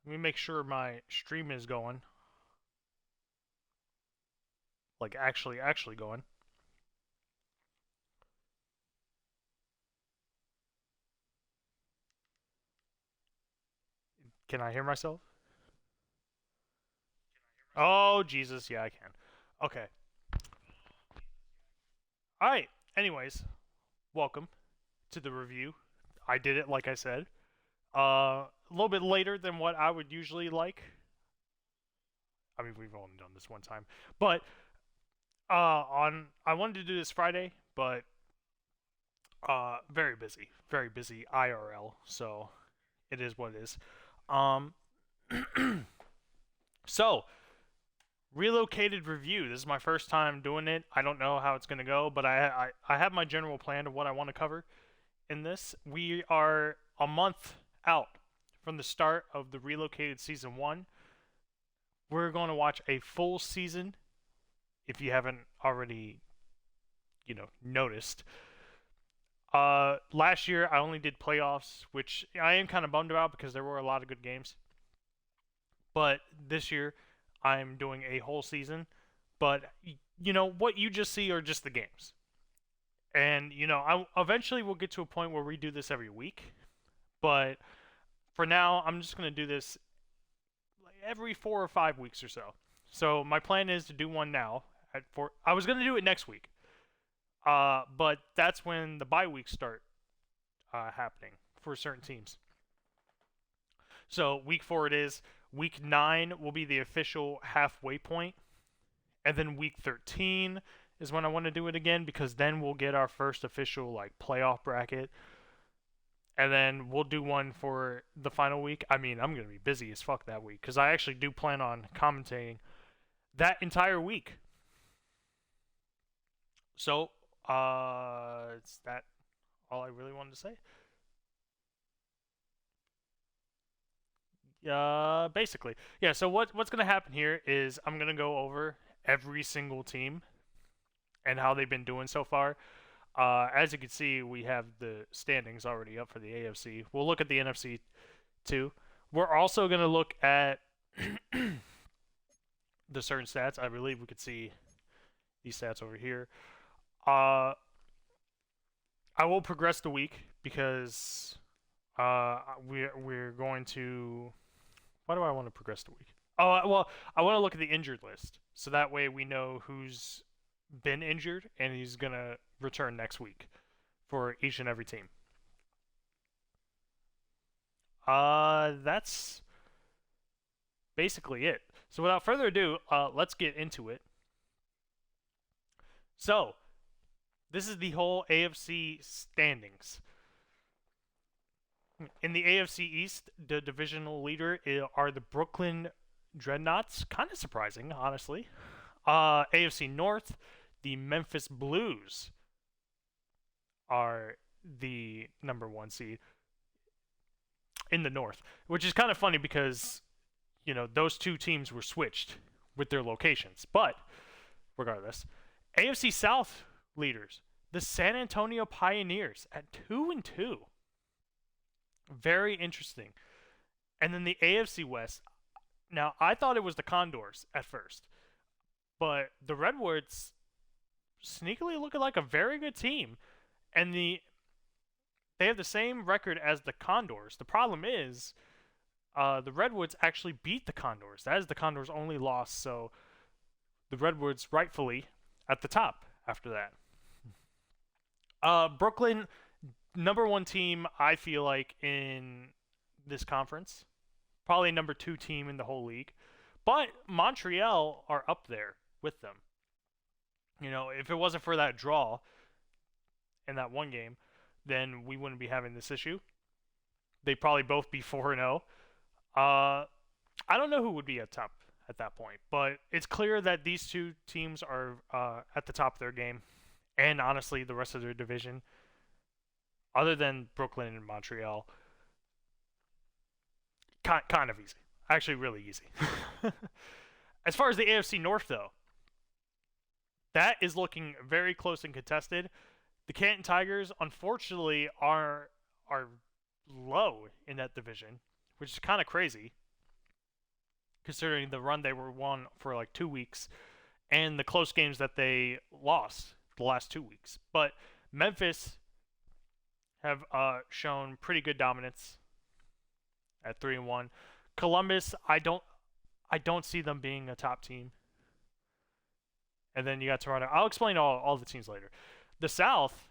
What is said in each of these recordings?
Let me make sure my stream is going. Like actually going. Can I hear myself? Oh, Jesus. Yeah, I can. Okay. All right. Anyways, welcome to the review. I did it like I said. A little bit later than what I would usually like. I mean, we've only done this one time, but on I wanted to do this Friday, but very busy IRL. So it is what it is. Um, so relocated review. This is my first time doing it. I don't know how it's gonna go, but I have my general plan of what I want to cover in this. We are a month out from the start of the Relocated season 1. We're going to watch a full season if you haven't already, noticed. Last year I only did playoffs, which I am kind of bummed about because there were a lot of good games. But this year I'm doing a whole season. But what you just see are just the games. And I eventually will get to a point where we do this every week. But for now, I'm just gonna do this like every 4 or 5 weeks or so. So my plan is to do one now. I was gonna do it next week, but that's when the bye weeks start happening for certain teams. So week 4 it is. Week 9 will be the official halfway point, and then week 13 is when I want to do it again because then we'll get our first official like playoff bracket, and then we'll do one for the final week. I mean, I'm gonna be busy as fuck that week because I actually do plan on commentating that entire week. So, it's that all I really wanted to say. Basically, yeah. So what's gonna happen here is I'm gonna go over every single team and how they've been doing so far. As you can see, we have the standings already up for the AFC. We'll look at the NFC too. We're also gonna look at the certain stats. I believe we could see these stats over here. Uh, I will progress the week because we're going to. Why do I want to progress the week? Oh well, I want to look at the injured list so that way we know who's been injured and he's gonna return next week for each and every team. That's basically it. So without further ado, let's get into it. So this is the whole AFC standings. In the AFC East, the divisional leader are the Brooklyn Dreadnoughts. Kind of surprising, honestly. AFC North, the Memphis Blues are the number 1 seed in the North, which is kind of funny because those two teams were switched with their locations. But regardless, AFC South leaders, the San Antonio Pioneers at 2-2. Very interesting. And then the AFC West. Now, I thought it was the Condors at first, but the Redwoods sneakily looking like a very good team, and they have the same record as the Condors. The problem is, the Redwoods actually beat the Condors. That is the Condors' only loss, so the Redwoods rightfully at the top after that. Brooklyn, number 1 team, I feel like, in this conference. Probably number 2 team in the whole league. But Montreal are up there with them. If it wasn't for that draw in that one game, then we wouldn't be having this issue. They'd probably both be 4-0. I don't know who would be at top at that point, but it's clear that these two teams are at the top of their game, and honestly, the rest of their division, other than Brooklyn and Montreal, kind of easy. Actually, really easy. As far as the AFC North, though, that is looking very close and contested. The Canton Tigers, unfortunately, are low in that division, which is kind of crazy. considering the run they were won for like 2 weeks and the close games that they lost the last 2 weeks. But Memphis have shown pretty good dominance at 3-1. Columbus, I don't see them being a top team. And then you got Toronto. I'll explain all the teams later. The South,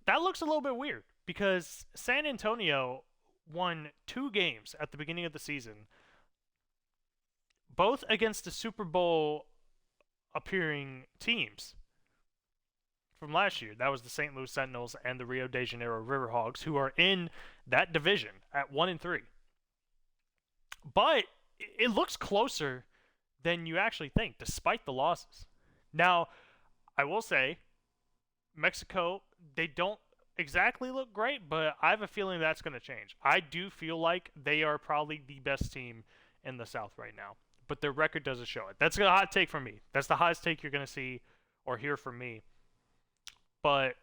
that looks a little bit weird because San Antonio won 2 games at the beginning of the season, both against the Super Bowl appearing teams from last year. That was the St. Louis Sentinels and the Rio de Janeiro Riverhawks, who are in that division at 1-3. But it looks closer than you actually think, despite the losses. Now, I will say, Mexico, they don't exactly look great, but I have a feeling that's going to change. I do feel like they are probably the best team in the South right now, but their record doesn't show it. That's a hot take from me. That's the hottest take you're going to see or hear from me. But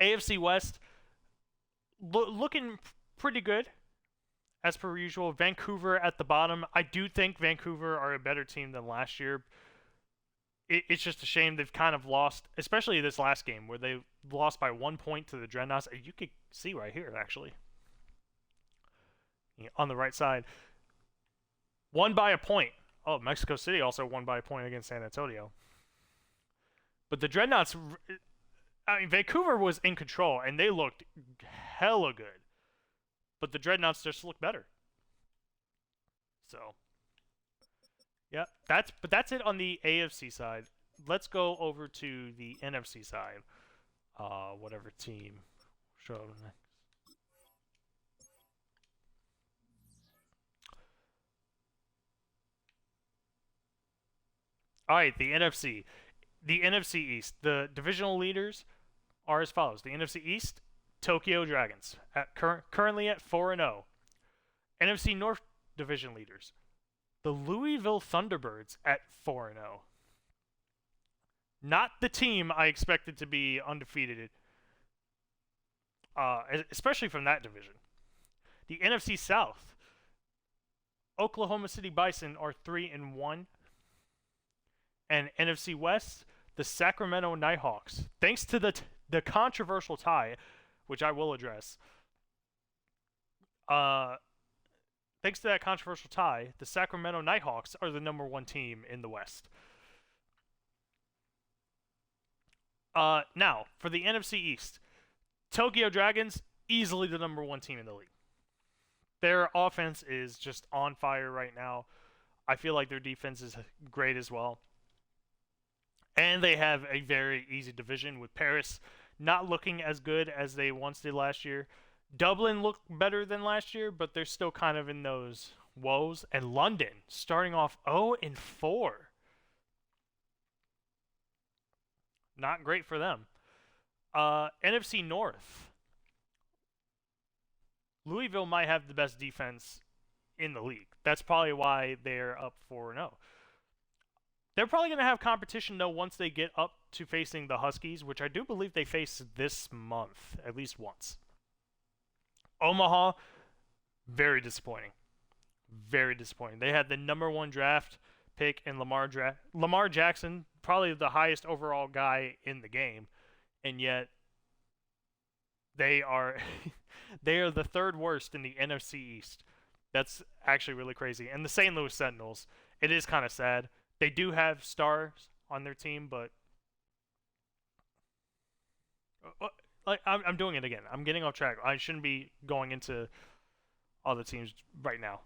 AFC West, looking pretty good, as per usual. Vancouver at the bottom. I do think Vancouver are a better team than last year. It's just a shame they've kind of lost, especially this last game where they lost by 1 point to the Dreadnoughts. You could see right here, actually, on the right side. Won by a point. Oh, Mexico City also won by a point against San Antonio. But the Dreadnoughts, I mean, Vancouver was in control, and they looked hella good. But the Dreadnoughts just look better. So, yeah, that's it on the AFC side. Let's go over to the NFC side. Whatever team show next. All right, the NFC. The NFC East. The divisional leaders are as follows. The NFC East, Tokyo Dragons, currently at 4-0. NFC North division leaders, the Louisville Thunderbirds at 4-0. Not the team I expected to be undefeated, especially from that division. The NFC South, Oklahoma City Bison are 3-1. And NFC West, the Sacramento Nighthawks, thanks to the controversial tie, which I will address. Thanks to that controversial tie, the Sacramento Nighthawks are the #1 team in the West. Now, for the NFC East, Tokyo Dragons, easily the #1 team in the league. Their offense is just on fire right now. I feel like their defense is great as well. And they have a very easy division with Paris not looking as good as they once did last year. Dublin looked better than last year, but they're still kind of in those woes. And London starting off 0-4. Not great for them. NFC North. Louisville might have the best defense in the league. That's probably why they're up 4-0. They're probably going to have competition, though, once they get up to facing the Huskies, which I do believe they face this month, at least once. Omaha, very disappointing. Very disappointing. They had the #1 draft pick in Lamar Jackson, probably the highest overall guy in the game, and yet they are they are the 3rd worst in the NFC East. That's actually really crazy. And the St. Louis Sentinels, it is kind of sad. They do have stars on their team, but like I'm doing it again. I'm getting off track. I shouldn't be going into all the teams right now.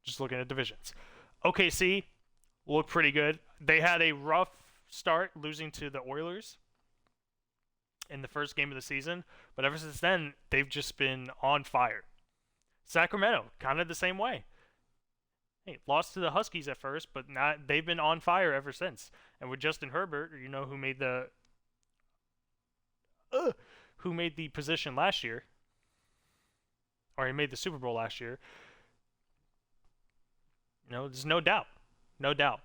Just looking at divisions. OKC look pretty good. They had a rough start, losing to the Oilers in the first game of the season, but ever since then, they've just been on fire. Sacramento, kind of the same way. Hey, lost to the Huskies at first, but they've been on fire ever since. And with Justin Herbert, who made the position last year, or he made the Super Bowl last year. There's no doubt. No doubt.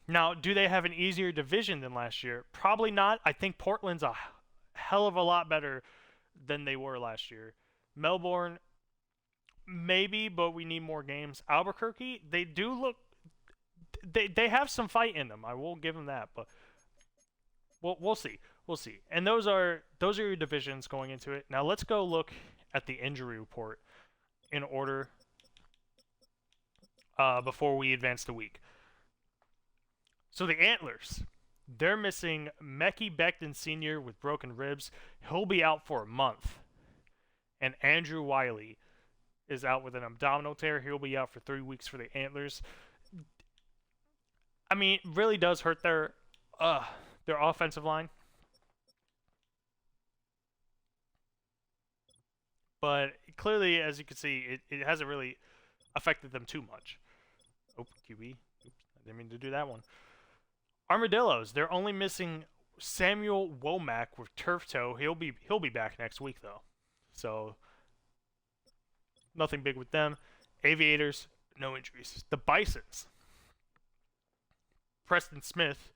Now, do they have an easier division than last year? Probably not. I think Portland's a hell of a lot better than they were last year. Melbourne maybe, but we need more games. Albuquerque, they do look. They have some fight in them. I will give them that, but we'll see. We'll see. And those are your divisions going into it. Now let's go look at the injury report in order before we advance the week. So the Antlers, they're missing Mekhi Becton Sr. with broken ribs. He'll be out for a month. And Andrew Wiley is out with an abdominal tear. He'll be out for 3 weeks for the Antlers. I mean, it really does hurt their offensive line. But clearly, as you can see, it hasn't really affected them too much. Oh, QB. Oops, I didn't mean to do that one. Armadillos, they're only missing Samuel Womack with turf toe. He'll be back next week though. So nothing big with them. Aviators, no injuries. The Bisons. Preston Smith,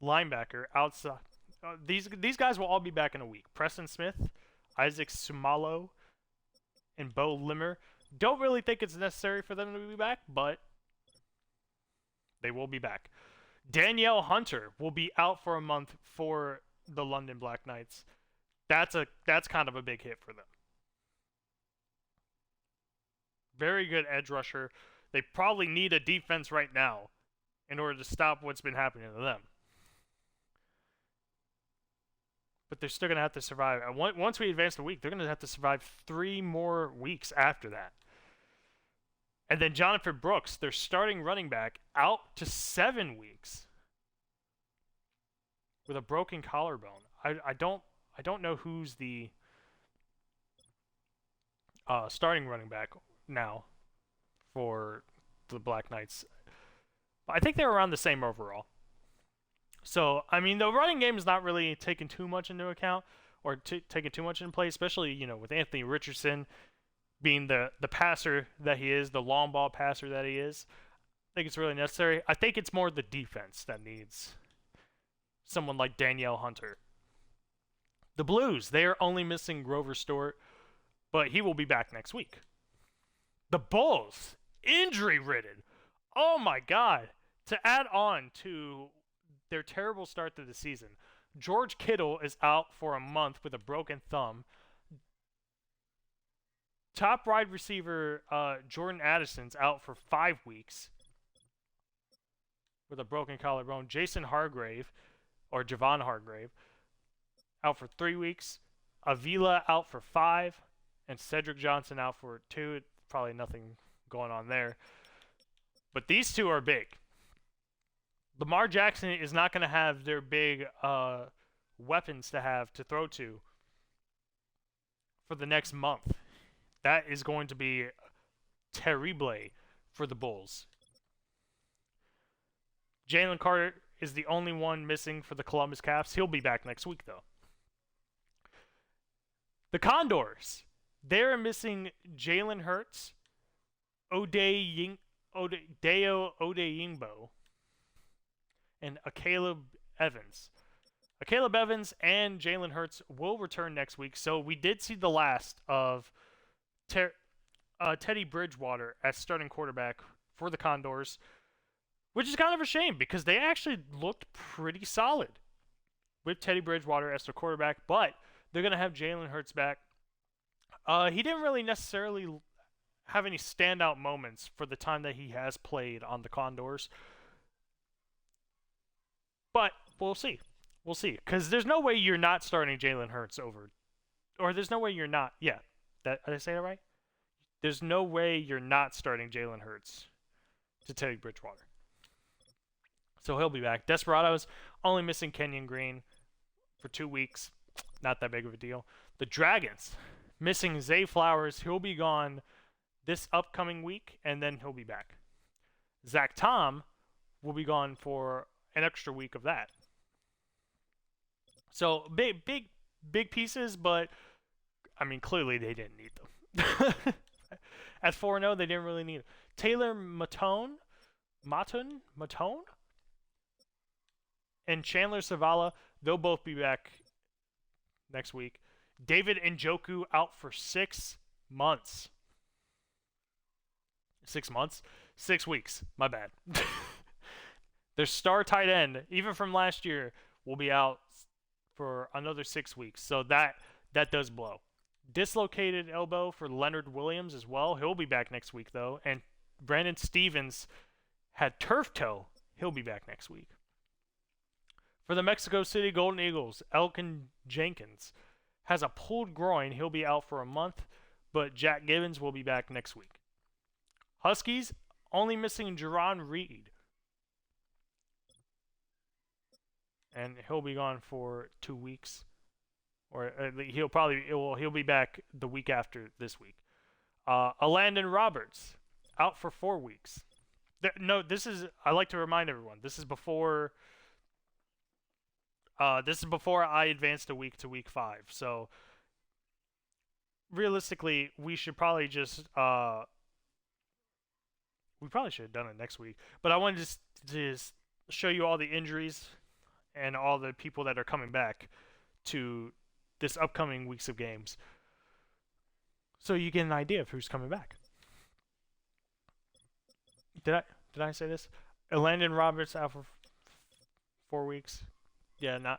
linebacker, outside. These guys will all be back in a week. Preston Smith, Isaac Sumalo, and Bo Limmer. Don't really think it's necessary for them to be back, but they will be back. Danielle Hunter will be out for a month for the London Black Knights. That's kind of a big hit for them. Very good edge rusher. They probably need a defense right now in order to stop what's been happening to them. But they're still going to have to survive. Once we advance the week, they're going to have to survive 3 more weeks after that. And then Jonathan Brooks, their starting running back, out to 7 weeks with a broken collarbone. I don't know who's the starting running back now for the Black Knights. I think they're around the same overall. So, I mean, the running game is not really taken too much into account or taken too much in play, especially, with Anthony Richardson being the passer that he is, the long ball passer that he is. I think it's really necessary. I think it's more the defense that needs someone like Danielle Hunter. The Blues, they are only missing Grover Stewart, but he will be back next week. The Bulls, injury-ridden. Oh my God. To add on to their terrible start to the season, George Kittle is out for a month with a broken thumb. Top wide receiver Jordan Addison's out for 5 weeks with a broken collarbone. Jason Hargrave, or Javon Hargrave, out for 3 weeks. Avila out for 5, and Cedric Johnson out for 2. Probably nothing going on there. But these 2 are big. Lamar Jackson is not going to have their big weapons to throw to for the next month. That is going to be terrible for the Bulls. Jalen Carter is the only one missing for the Columbus Caps. He'll be back next week, though. The Condors, they're missing Jalen Hurts, Deo Odeyingbo, and Caleb Evans. Caleb Evans and Jalen Hurts will return next week, so we did see the last of Teddy Bridgewater as starting quarterback for the Condors, which is kind of a shame because they actually looked pretty solid with Teddy Bridgewater as their quarterback, but they're going to have Jalen Hurts back. He didn't really necessarily have any standout moments for the time that he has played on the Condors, but we'll see. We'll see, because there's no way you're not starting Jalen Hurts over, or there's no way you're not. Yeah, did I say that right? There's no way you're not starting Jalen Hurts to Teddy Bridgewater. So he'll be back. Desperados only missing Kenyon Green for 2 weeks. Not that big of a deal. The Dragons missing Zay Flowers. He'll be gone this upcoming week, and then he'll be back. Zach Tom will be gone for an extra week of that. So big pieces, but I mean, clearly they didn't need them. At 4-0, they didn't really need them. Taylor Matone, and Chandler Savala, they'll both be back next week. David Njoku out for 6 months. 6 months, 6 weeks. My bad. Their star tight end, even from last year, will be out for another 6 weeks. So that does blow. Dislocated elbow for Leonard Williams as well. He'll be back next week though. And Brandon Stevens had turf toe. He'll be back next week. For the Mexico City Golden Eagles, Elkin Jenkins has a pulled groin. He'll be out for a month, but Jack Gibbons will be back next week. Huskies only missing Jerron Reed, and he'll be gone for 2 weeks, or he'll be back the week after this week. Alandon Roberts out for 4 weeks. I like to remind everyone, this is before I advance to week 5. So realistically, we should probably just we probably should have done it next week. But I wanted to just show you all the injuries and all the people that are coming back to this upcoming weeks of games, so you get an idea of who's coming back. Did I say this? Landon Roberts out for 4 weeks. Yeah,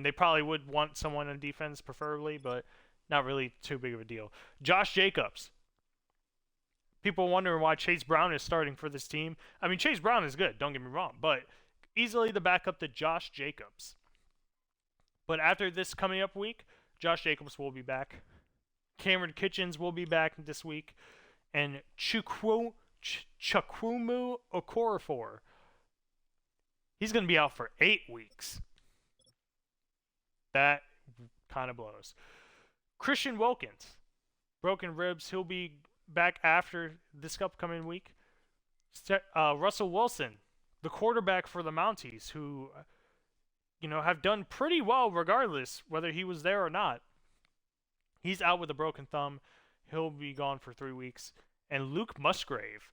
they probably would want someone on defense preferably, but not really too big of a deal. Josh Jacobs. People wondering why Chase Brown is starting for this team. I mean, Chase Brown is good, don't get me wrong, but easily the backup to Josh Jacobs. But after this coming up week, Josh Jacobs will be back. Cameron Kitchens will be back this week. And Chukwumu Okorafor, he's going to be out for 8 weeks. That kind of blows. Christian Wilkins, broken ribs. He'll be back after this upcoming week. Russell Wilson, the quarterback for the Mounties, who have done pretty well regardless whether he was there or not. He's out with a broken thumb. He'll be gone for 3 weeks. And Luke Musgrave,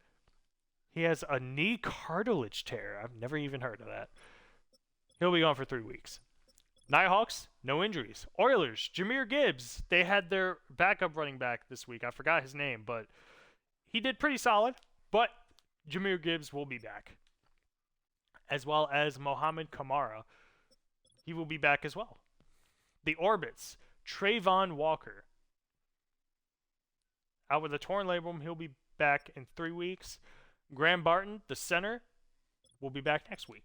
he has a knee cartilage tear. I've never even heard of that. He'll be gone for 3 weeks. Nighthawks, no injuries. Oilers, Jahmyr Gibbs. They had their backup running back this week. I forgot his name, but he did pretty solid. But Jahmyr Gibbs will be back, as well as Mohamed Kamara. He will be back as well. The Orbits, Trayvon Walker, out with a torn labrum. He'll be back in 3 weeks. Graham Barton, the center, will be back next week.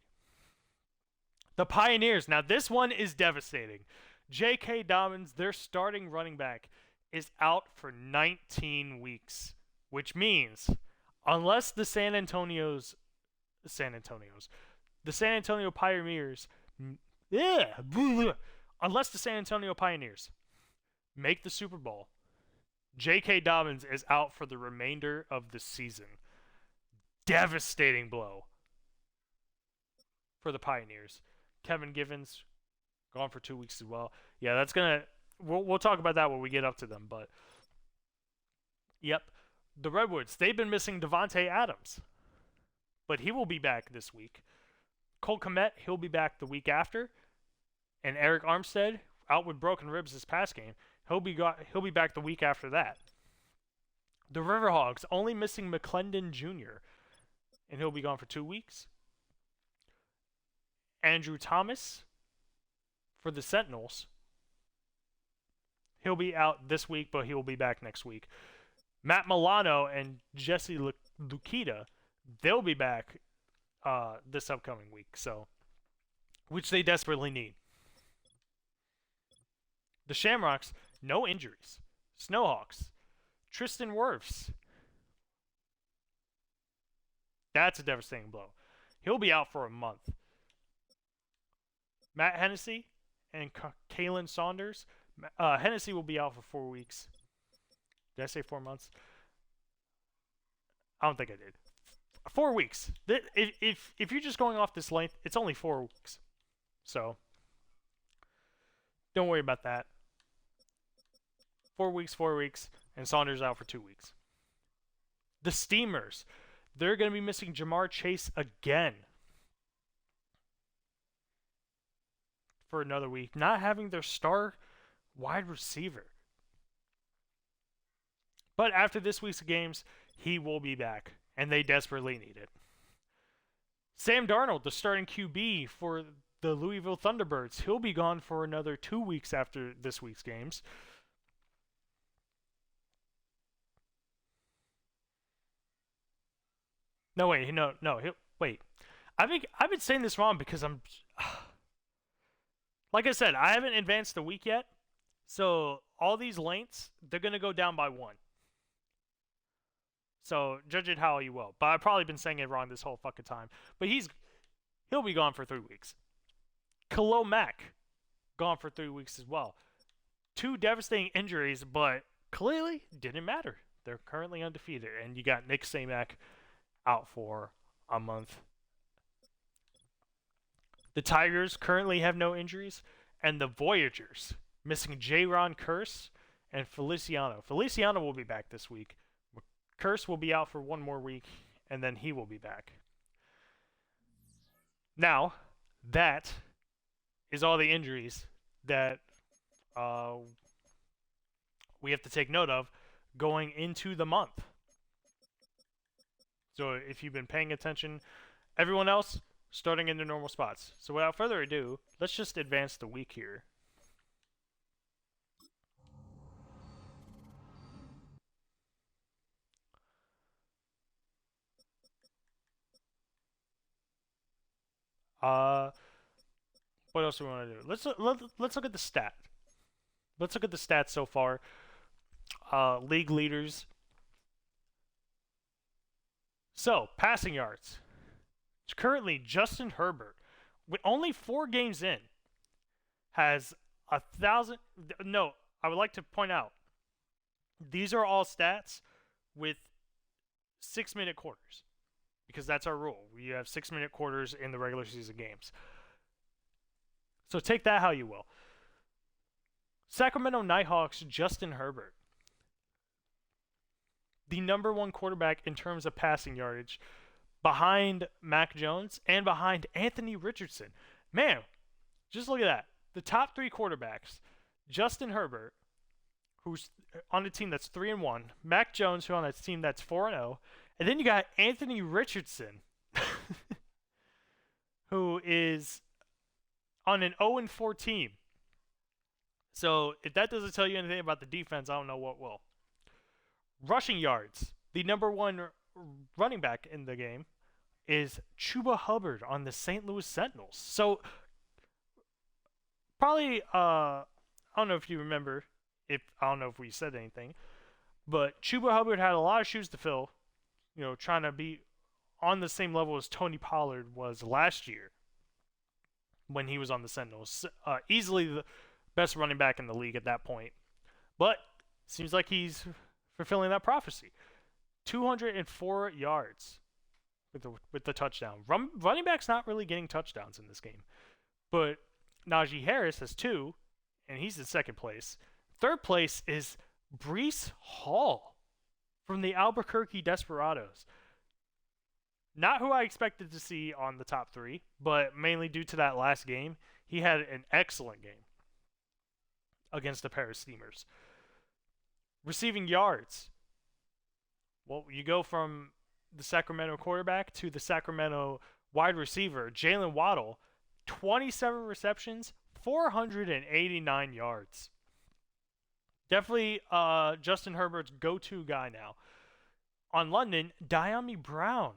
The Pioneers. Now, this one is devastating. J.K. Dobbins, their starting running back, is out for 19 weeks, which means unless the San Antonio Pioneers, unless the San Antonio Pioneers make the Super Bowl, J.K. Dobbins is out for the remainder of the season. Devastating blow for the Pioneers. Kevin Givens, gone for 2 weeks as well. Yeah, that's gonna. We'll talk about that when we get up to them. But yep, the Redwoods. They've been missing Devontae Adams, but he will be back this week. Cole Kmet, he'll be back the week after, and Eric Armstead, out with broken ribs this past game. He'll be back the week after that. The Riverhawks only missing McClendon Jr., and he'll be gone for 2 weeks. Andrew Thomas for the Sentinels. He'll be out this week, but he will be back next week. Matt Milano and Jesse Lukita, they'll be back this upcoming week, which they desperately need. The Shamrocks, no injuries. Snowhawks, Tristan Wirfs. That's a devastating blow. He'll be out for a month. Matt Hennessy and Kalen Saunders. Hennessy will be out for 4 weeks. Did I say 4 months? I don't think I did. 4 weeks. If you're just going off this length, it's only 4 weeks. So don't worry about that. 4 weeks, and Saunders out for 2 weeks. The Steamers. They're going to be missing Jamar Chase again for another week, not having their star wide receiver. But after this week's games, he will be back, and they desperately need it. Sam Darnold, the starting QB for the Louisville Thunderbirds, he'll be gone for another 2 weeks after this week's games. No, wait, no, wait. I've been saying this wrong because I'm, like I said, I haven't advanced a week yet, so all these lengths they're gonna go down by one. So judge it how you will. But I've probably been saying it wrong this whole fucking time. But he'll be gone for 3 weeks. Khalil Mack gone for 3 weeks as well. Two devastating injuries, but clearly didn't matter. They're currently undefeated, and you got Nick Samac out for a month. The Tigers currently have no injuries, and the Voyagers missing J-Ron Curse and Feliciano. Feliciano will be back this week. Curse will be out for one more week, and then he will be back. Now, that is all the injuries that we have to take note of going into the month. So if you've been paying attention, everyone else starting in their normal spots. So without further ado, let's just advance the week here. What else do we want to do? Let's look at the stat. Let's look at the stats so far. League leaders. So passing yards. It's currently Justin Herbert, with only 4 games in, has 1,000. No, I would like to point out these are all stats with 6-minute quarters, because that's our rule. We have 6-minute quarters in the regular season games. So take that how you will. Sacramento Nighthawks, Justin Herbert, the number 1 quarterback in terms of passing yardage, behind Mac Jones and behind Anthony Richardson. Man, just look at that. The top 3 quarterbacks: Justin Herbert, who's on a team that's 3-1, Mac Jones, who on a team that's 4-0, and then you got Anthony Richardson, who is on an 0-4 team. So if that doesn't tell you anything about the defense, I don't know what will. Rushing yards, the number 1 running back in the game is Chuba Hubbard on the St. Louis Sentinels. So probably, I don't know if you remember, I don't know if we said anything, but Chuba Hubbard had a lot of shoes to fill, trying to be on the same level as Tony Pollard was last year when he was on the Sentinels. Easily the best running back in the league at that point. But seems like he's fulfilling that prophecy. 204 yards with the touchdown. Running back's not really getting touchdowns in this game. But Najee Harris has 2, and he's in second place. Third place is Breece Hall from the Albuquerque Desperados. Not who I expected to see on the top 3, but mainly due to that last game. He had an excellent game against the Paris Steamers. Receiving yards. Well, you go from the Sacramento quarterback to the Sacramento wide receiver, Jalen Waddle, 27 receptions, 489 yards. Definitely Justin Herbert's go-to guy now. On London, Diami Brown.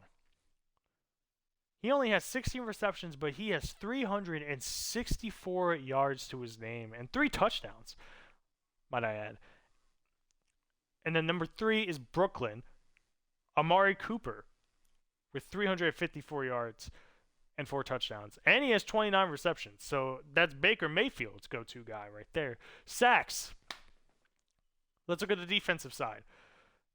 He only has 16 receptions, but he has 364 yards to his name and 3 touchdowns, might I add. And then number 3 is Brooklyn, Amari Cooper, with 354 yards and 4 touchdowns. And he has 29 receptions. So that's Baker Mayfield's go-to guy right there. Sacks. Let's look at the defensive side.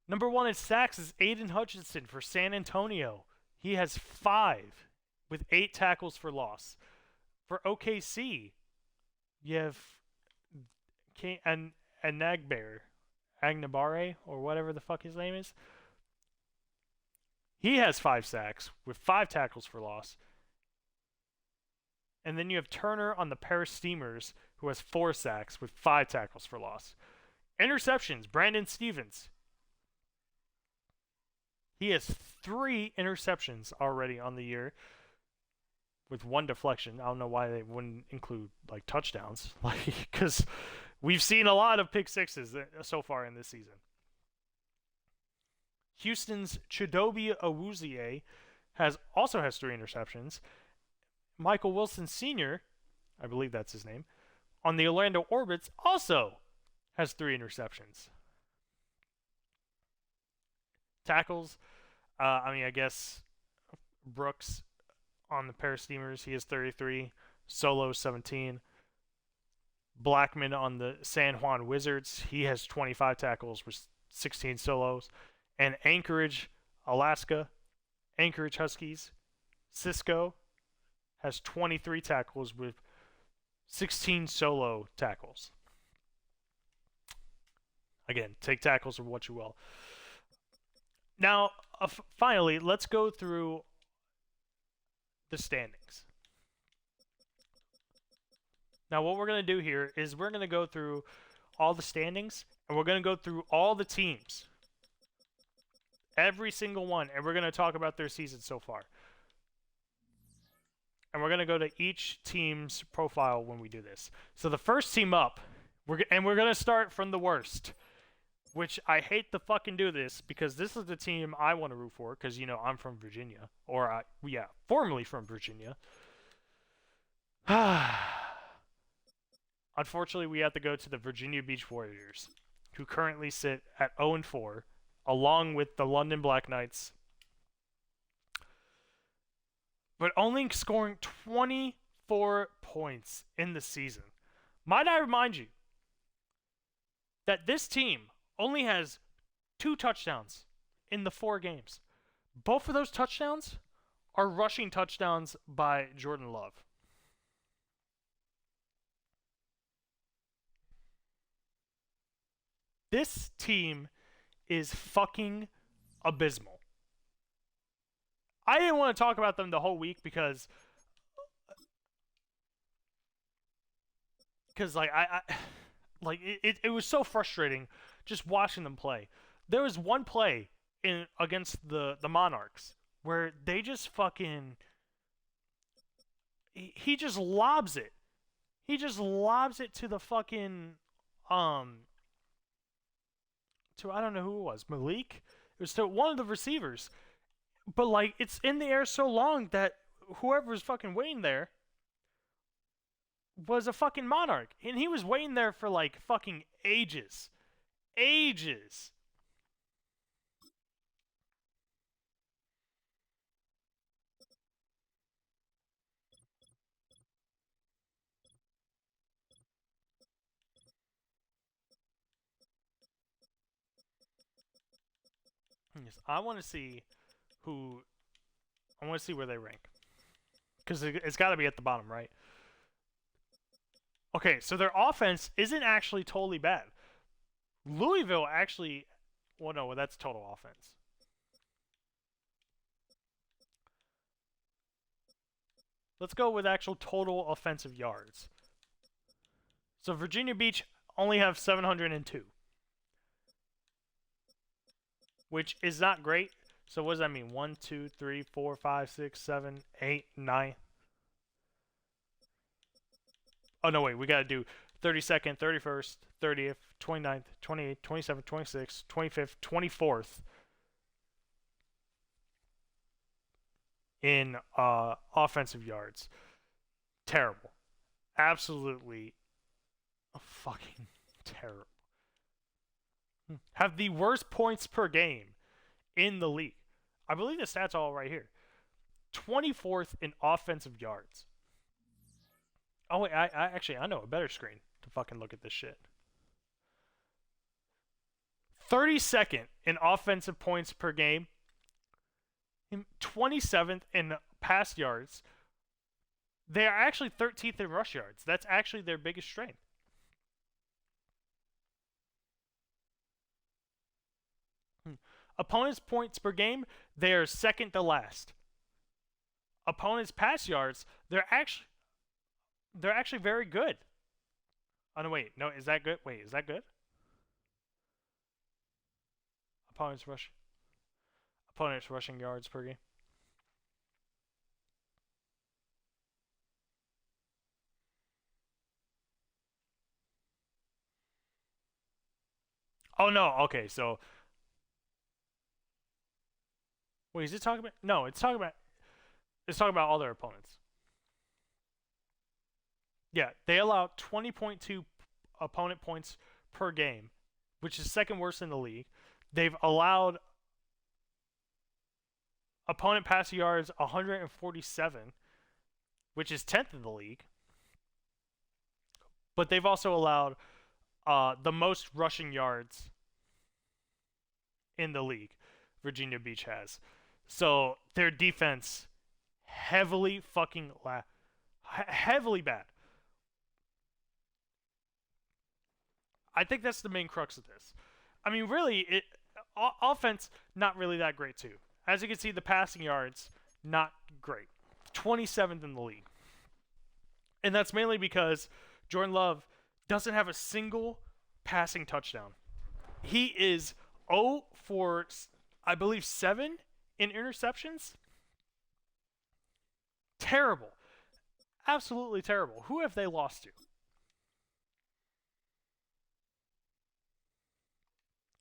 Number 1 in sacks is Aiden Hutchinson for San Antonio. He has 5 with 8 tackles for loss. For OKC, you have Agnabare, or whatever the fuck his name is. He has 5 sacks with 5 tackles for loss. And then you have Turner on the Paris Steamers, who has 4 sacks with 5 tackles for loss. Interceptions, Brandon Stevens. He has 3 interceptions already on the year with 1 deflection. I don't know why they wouldn't include like touchdowns, like because we've seen a lot of pick sixes so far in this season. Houston's Chidobe Awuzie also has 3 interceptions. Michael Wilson Sr., I believe that's his name, on the Orlando Orbits also has 3 interceptions. Tackles, I guess Brooks on the Paris Steamers, he has 33. Solo 17. Blackman on the San Juan Wizards, he has 25 tackles with 16 solos. And Anchorage, Alaska, Anchorage Huskies, Cisco has 23 tackles with 16 solo tackles. Again, take tackles for what you will. Now, finally, let's go through the standings. Now, what we're going to do here is we're going to go through all the standings, and we're going to go through all the teams. Every single one, and we're going to talk about their season so far. And we're going to go to each team's profile when we do this. So the first team up, we're going to start from the worst, which I hate to fucking do this because this is the team I want to root for because, you know, I'm from Virginia. Or, formerly from Virginia. Unfortunately, we have to go to the Virginia Beach Warriors, who currently sit at 0-4, along with the London Black Knights, but only scoring 24 points in the season. Might I remind you that this team only has 2 touchdowns in the 4 games. Both of those touchdowns are rushing touchdowns by Jordan Love. This team is fucking abysmal. I didn't want to talk about them the whole week because like it was so frustrating just watching them play. There was one play against the Monarchs where they just fucking he just lobs it. He just lobs it to the fucking to I don't know who it was, Malik. It was to one of the receivers, but like it's in the air so long that whoever was fucking waiting there was a fucking Monarch, and he was waiting there for like fucking ages. Yes, I want to see where they rank, because it's got to be at the bottom, right? Okay, so their offense isn't actually totally bad. Louisville actually, well, no, that's total offense. Let's go with actual total offensive yards. So Virginia Beach only have 702, which is not great. So what does that mean? 1, 2, 3, 4, 5, 6, 7, 8, 9. Oh, no, wait. We got to do 32nd, 31st, 30th, 29th, 28th, 27th, 26th, 25th, 24th in offensive yards. Terrible. Absolutely fucking terrible. Have the worst points per game in the league. I believe the stats are all right here. 24th in offensive yards. Oh, wait, I know a better screen to fucking look at this shit. 32nd in offensive points per game. 27th in pass yards. They are actually 13th in rush yards. That's actually their biggest strength. Opponents' points per game, they are second to last. Opponents' pass yards, they're actually very good. Oh no, wait, no, is that good? Wait, is that good? Opponents opponent's rushing yards per game. Oh no, okay, so wait, is it talking about? No, it's talking about all their opponents. Yeah, they allow 20.2 opponent points per game, which is second worst in the league. They've allowed opponent passing yards 147, which is 10th in the league. But they've also allowed the most rushing yards in the league. Virginia Beach has. So their defense heavily heavily bad. I think that's the main crux of this. I mean, really, offense not really that great too. As you can see, the passing yards not great, 27th in the league, and that's mainly because Jordan Love doesn't have a single passing touchdown. He is 0 for, I believe, 7 in interceptions. Terrible, absolutely terrible. Who have they lost to?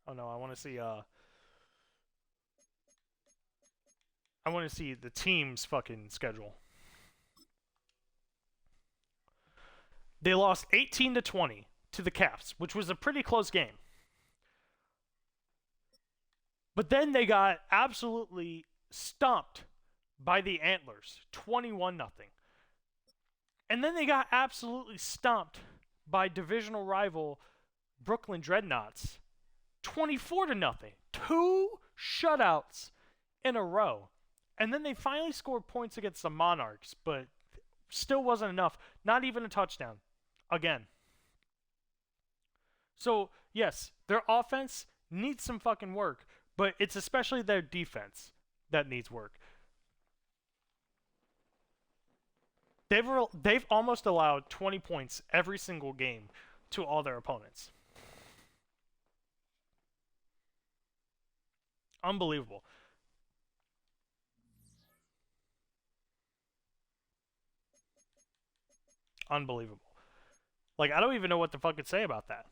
Oh no, I want to see. I want to see the team's fucking schedule. They lost 18-20 to the Caps, which was a pretty close game. But then they got absolutely stomped by the Antlers, 21-0. And then they got absolutely stomped by divisional rival Brooklyn Dreadnoughts, 24-0. Two shutouts in a row. And then they finally scored points against the Monarchs, but still wasn't enough. Not even a touchdown. Again. So, yes, their offense needs some fucking work, but it's especially their defense that needs work. They've almost allowed 20 points every single game to all their opponents. Unbelievable. Unbelievable. Like, I don't even know what the fuck to say about that.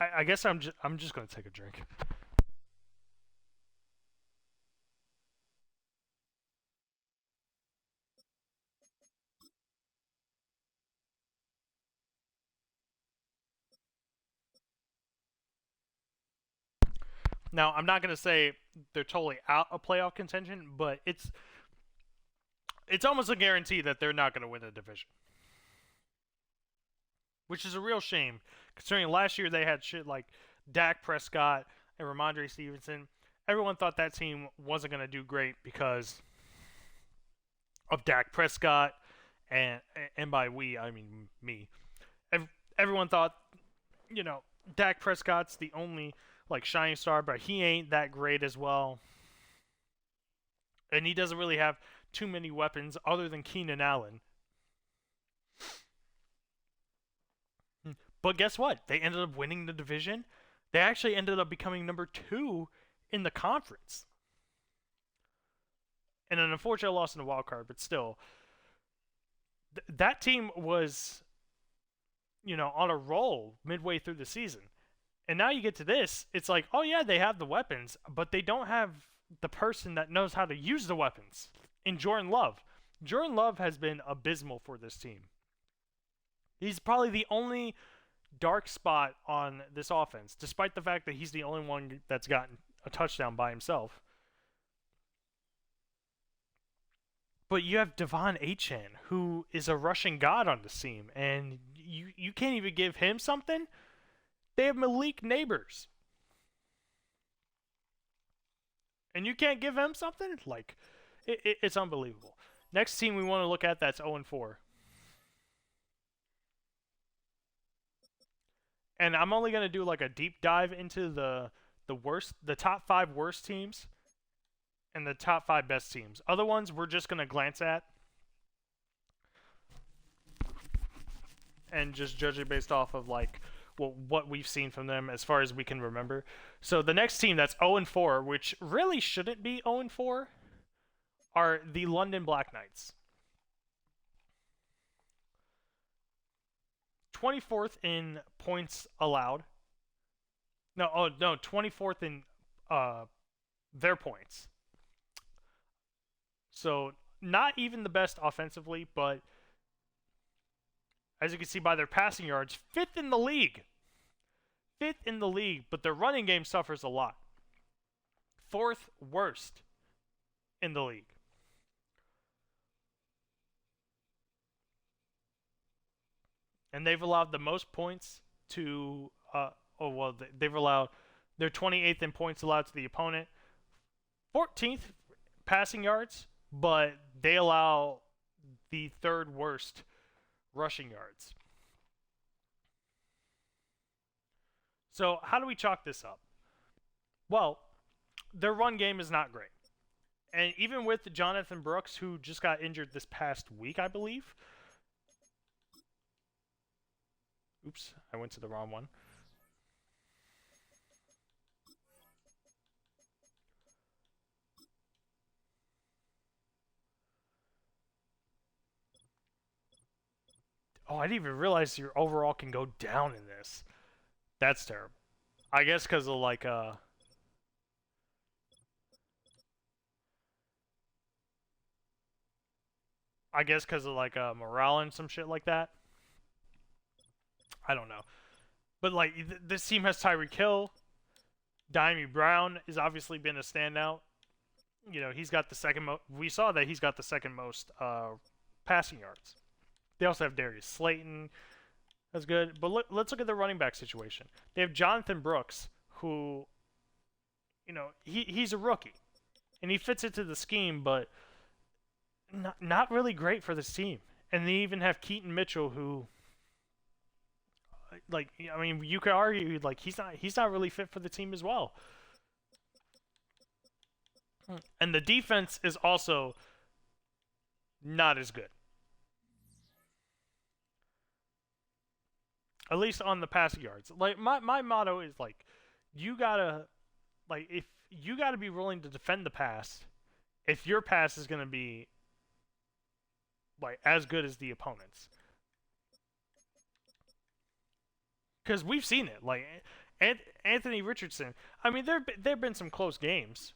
I guess I'm just gonna take a drink. Now, I'm not gonna say they're totally out of playoff contention, but it's almost a guarantee that they're not gonna win the division, which is a real shame considering last year they had shit like Dak Prescott and Ramondre Stevenson. Everyone thought that team wasn't gonna do great because of Dak Prescott, and by we I mean me. Everyone thought, you know, Dak Prescott's the only like shining star, but he ain't that great as well, and he doesn't really have too many weapons other than Keenan Allen. But guess what? They ended up winning the division. They actually ended up becoming number 2 in the conference. And an unfortunate loss in the wild card, but still, that team was, on a roll midway through the season. And now you get to this, it's like, oh yeah, they have the weapons, but they don't have the person that knows how to use the weapons in Jordan Love. Jordan Love has been abysmal for this team. He's probably the only dark spot on this offense, despite the fact that he's the only one that's gotten a touchdown by himself. But you have Devon Achane, who is a rushing god on this team, and you can't even give him something? They have Malik Neighbors. And you can't give him something? Like, it's unbelievable. Next team we want to look at that's 0-4. And I'm only going to do like a deep dive into the top 5 worst teams and the top 5 best teams. Other ones we're just going to glance at and just judge it based off of like what we've seen from them as far as we can remember. So the next team that's 0-4, which really shouldn't be 0-4, are the London Black Knights. 24th in points allowed. No, 24th in their points. So not even the best offensively, but as you can see by their passing yards, fifth in the league. Fifth in the league, but their running game suffers a lot. Fourth worst in the league. And they've allowed the most points to they've allowed, they're 28th in points allowed to the opponent, 14th passing yards, but they allow the third worst rushing yards. So how do we chalk this up? Well, their run game is not great. And even with Jonathan Brooks, who just got injured this past week, I believe. Oops, I went to the wrong one. Oh, I didn't even realize your overall can go down in this. That's terrible. I guess because of like morale and some shit like that. I don't know. But like this team has Tyreek Hill. Diami Brown has obviously been a standout. You know, he's got the second most. We saw that he's got the second most passing yards. They also have Darius Slayton. That's good. But let's look at the running back situation. They have Jonathan Brooks, who, you know, he's a rookie. And he fits into the scheme, but not really great for this team. And they even have Keaton Mitchell, who, like, I mean, you could argue like he's not really fit for the team as well. And the defense is also not as good. At least on the passing yards. Like my motto is like, you gotta, like, if you gotta be willing to defend the pass if your pass is gonna be like as good as the opponent's. Because we've seen it. Like Anthony Richardson. I mean, there've been some close games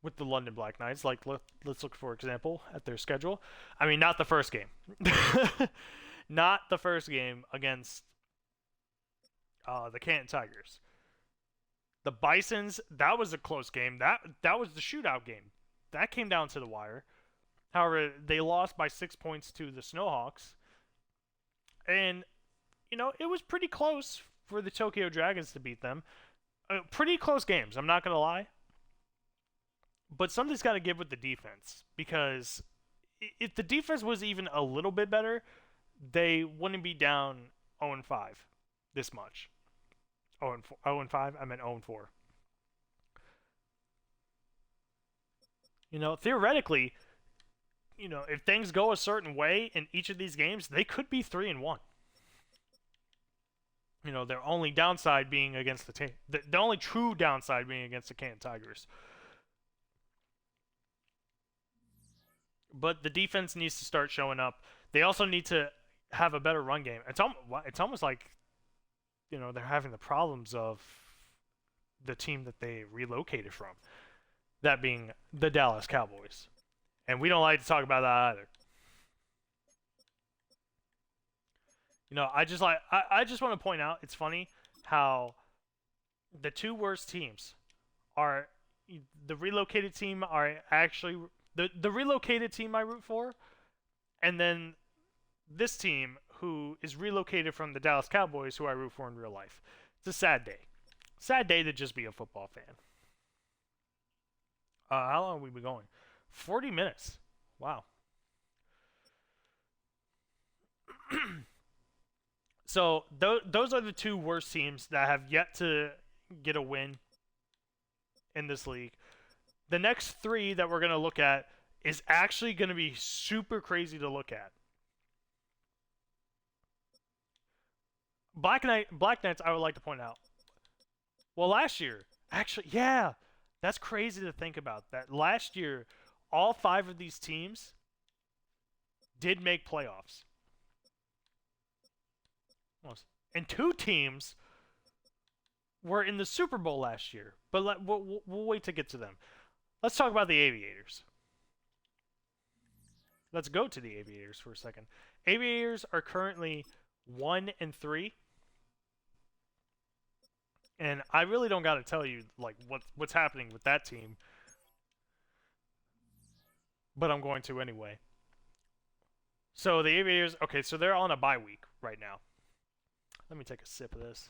with the London Black Knights. Like let's look, for example, at their schedule. I mean, not the first game. Not the first game against the Canton Tigers. The Bisons, that was a close game. That was the shootout game. That came down to the wire. However, they lost by 6 points to the Snowhawks. And, you know, it was pretty close for the Tokyo Dragons to beat them. Pretty close games, I'm not going to lie. But something's got to give with the defense. Because if the defense was even a little bit better, they wouldn't be down 0-5 this much. 0-5? I meant 0-4. You know, theoretically, you know, if things go a certain way in each of these games, they could be 3-1. You know, their only downside being against the only true downside being against the Canton Tigers. But the defense needs to start showing up. They also need to have a better run game. It's almost like, you know, they're having the problems of the team that they relocated from, that being the Dallas Cowboys. And we don't like to talk about that either. You know, I just want to point out, it's funny how the two worst teams are the relocated team are actually the relocated team I root for, and then this team who is relocated from the Dallas Cowboys, who I root for in real life. It's a sad day. Sad day to just be a football fan. How long have we been going? 40 minutes. Wow. So those are the two worst teams that have yet to get a win in this league. The next three that we're going to look at is actually going to be super crazy to look at. Black Knights, I would like to point out. Well, last year, actually, yeah, that's crazy to think about. That last year, all 5 of these teams did make playoffs, and 2 teams were in the Super Bowl last year. But we'll wait to get to them. Let's talk about the Aviators. Let's go to the Aviators for a second. Aviators are currently 1-3, and I really don't got to tell you like what's happening with that team, but I'm going to anyway. So the Aviators, okay, so they're on a bye week right now. Let me take a sip of this.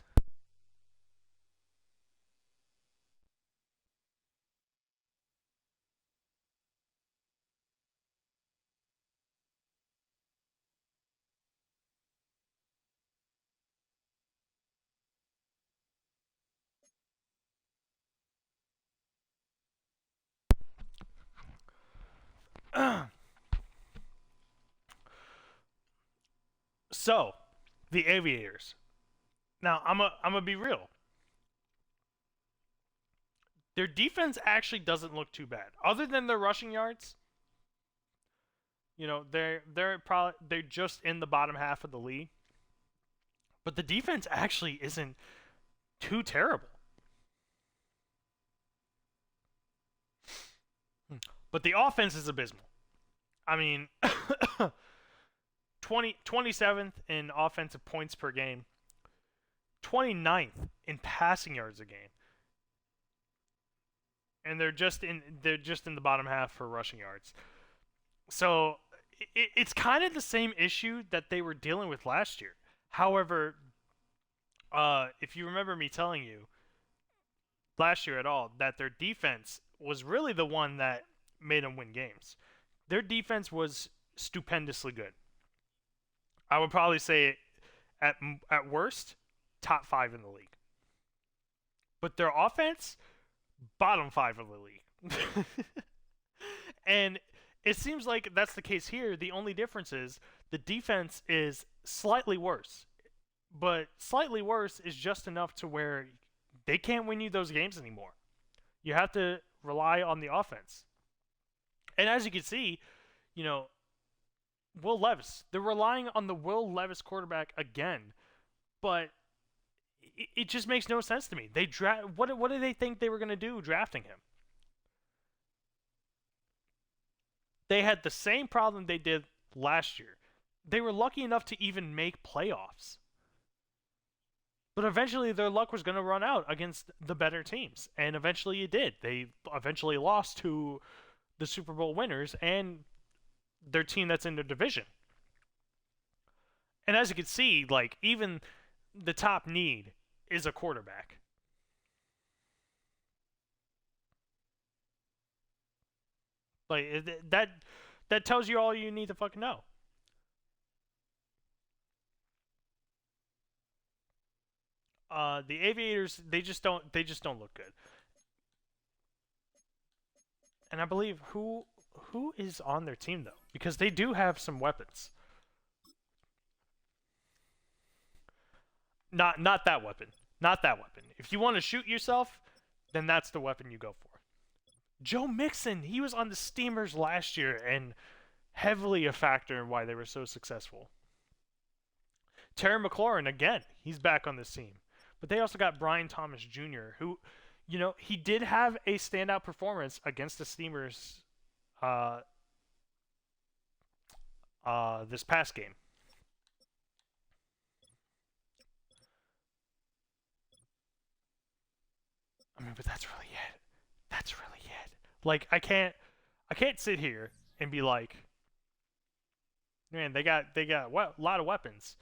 So, the Aviators. Now, I'm gonna be real. Their defense actually doesn't look too bad, other than their rushing yards. They're just in the bottom half of the league, but the defense actually isn't too terrible. But the offense is abysmal. I mean, 27th in offensive points per game, 29th in passing yards a game, and they're just in the bottom half for rushing yards. So it's kind of the same issue that they were dealing with last year. However, if you remember me telling you last year at all that their defense was really the one that made them win games. Their defense was stupendously good. I would probably say at worst top 5 in the league. But their offense bottom 5 of the league. And it seems like that's the case here. The only difference is the defense is slightly worse. But slightly worse is just enough to where they can't win you those games anymore. You have to rely on the offense. And as you can see, you know, Will Levis, they're relying on the Will Levis quarterback again. But it just makes no sense to me. What did they think they were going to do drafting him? They had the same problem they did last year. They were lucky enough to even make playoffs. But eventually their luck was going to run out against the better teams. And eventually it did. They eventually lost to the Super Bowl winners and their team that's in their division. And as you can see, like, even the top need is a quarterback. Like, that tells you all you need to fucking know. The Aviators, they just don't look good. And I believe who is on their team though, because they do have some weapons. Not that weapon. Not that weapon. If you want to shoot yourself, then that's the weapon you go for. Joe Mixon, he was on the Steamers last year and heavily a factor in why they were so successful. Terry McLaurin, again, he's back on this team. But they also got Brian Thomas Jr., who, he did have a standout performance against the Steamers uh, this past game. I mean, but that's really it. That's really it. Like, I can't sit here and be like, man, they got a lot of weapons,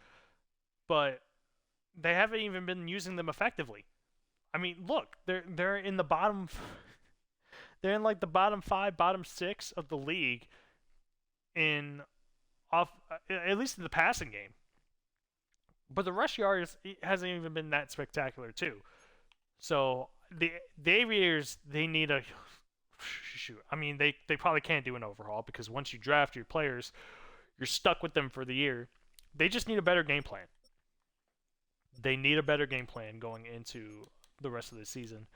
but they haven't even been using them effectively. I mean, look, they're in the bottom. They're in like the bottom 5, bottom 6 of the league in off at least in the passing game. But the rush yards hasn't even been that spectacular too. So the Aviators, they need a shoot. I mean, they probably can't do an overhaul because once you draft your players, you're stuck with them for the year. They just need a better game plan. They need a better game plan going into the rest of the season.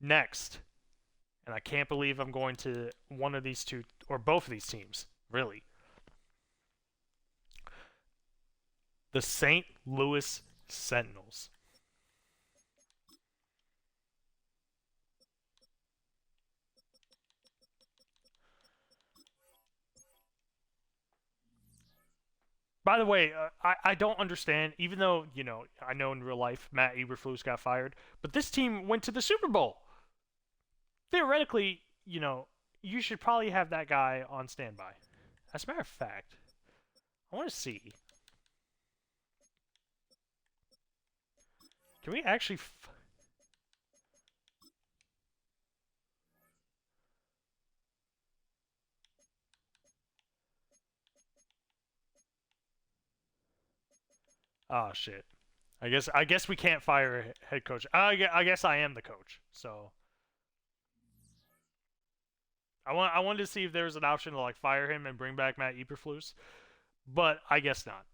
Next, and I can't believe I'm going to one of these two or both of these teams, really. The St. Louis Sentinels. By the way, I don't understand, even though, I know in real life Matt Eberflus got fired, but this team went to the Super Bowl. Theoretically, you should probably have that guy on standby. As a matter of fact, I want to see. Can we actually. Oh, shit. I guess we can't fire a head coach. I guess I am the coach. So I wanted to see if there was an option to like fire him and bring back Matt Eberflus, but I guess not.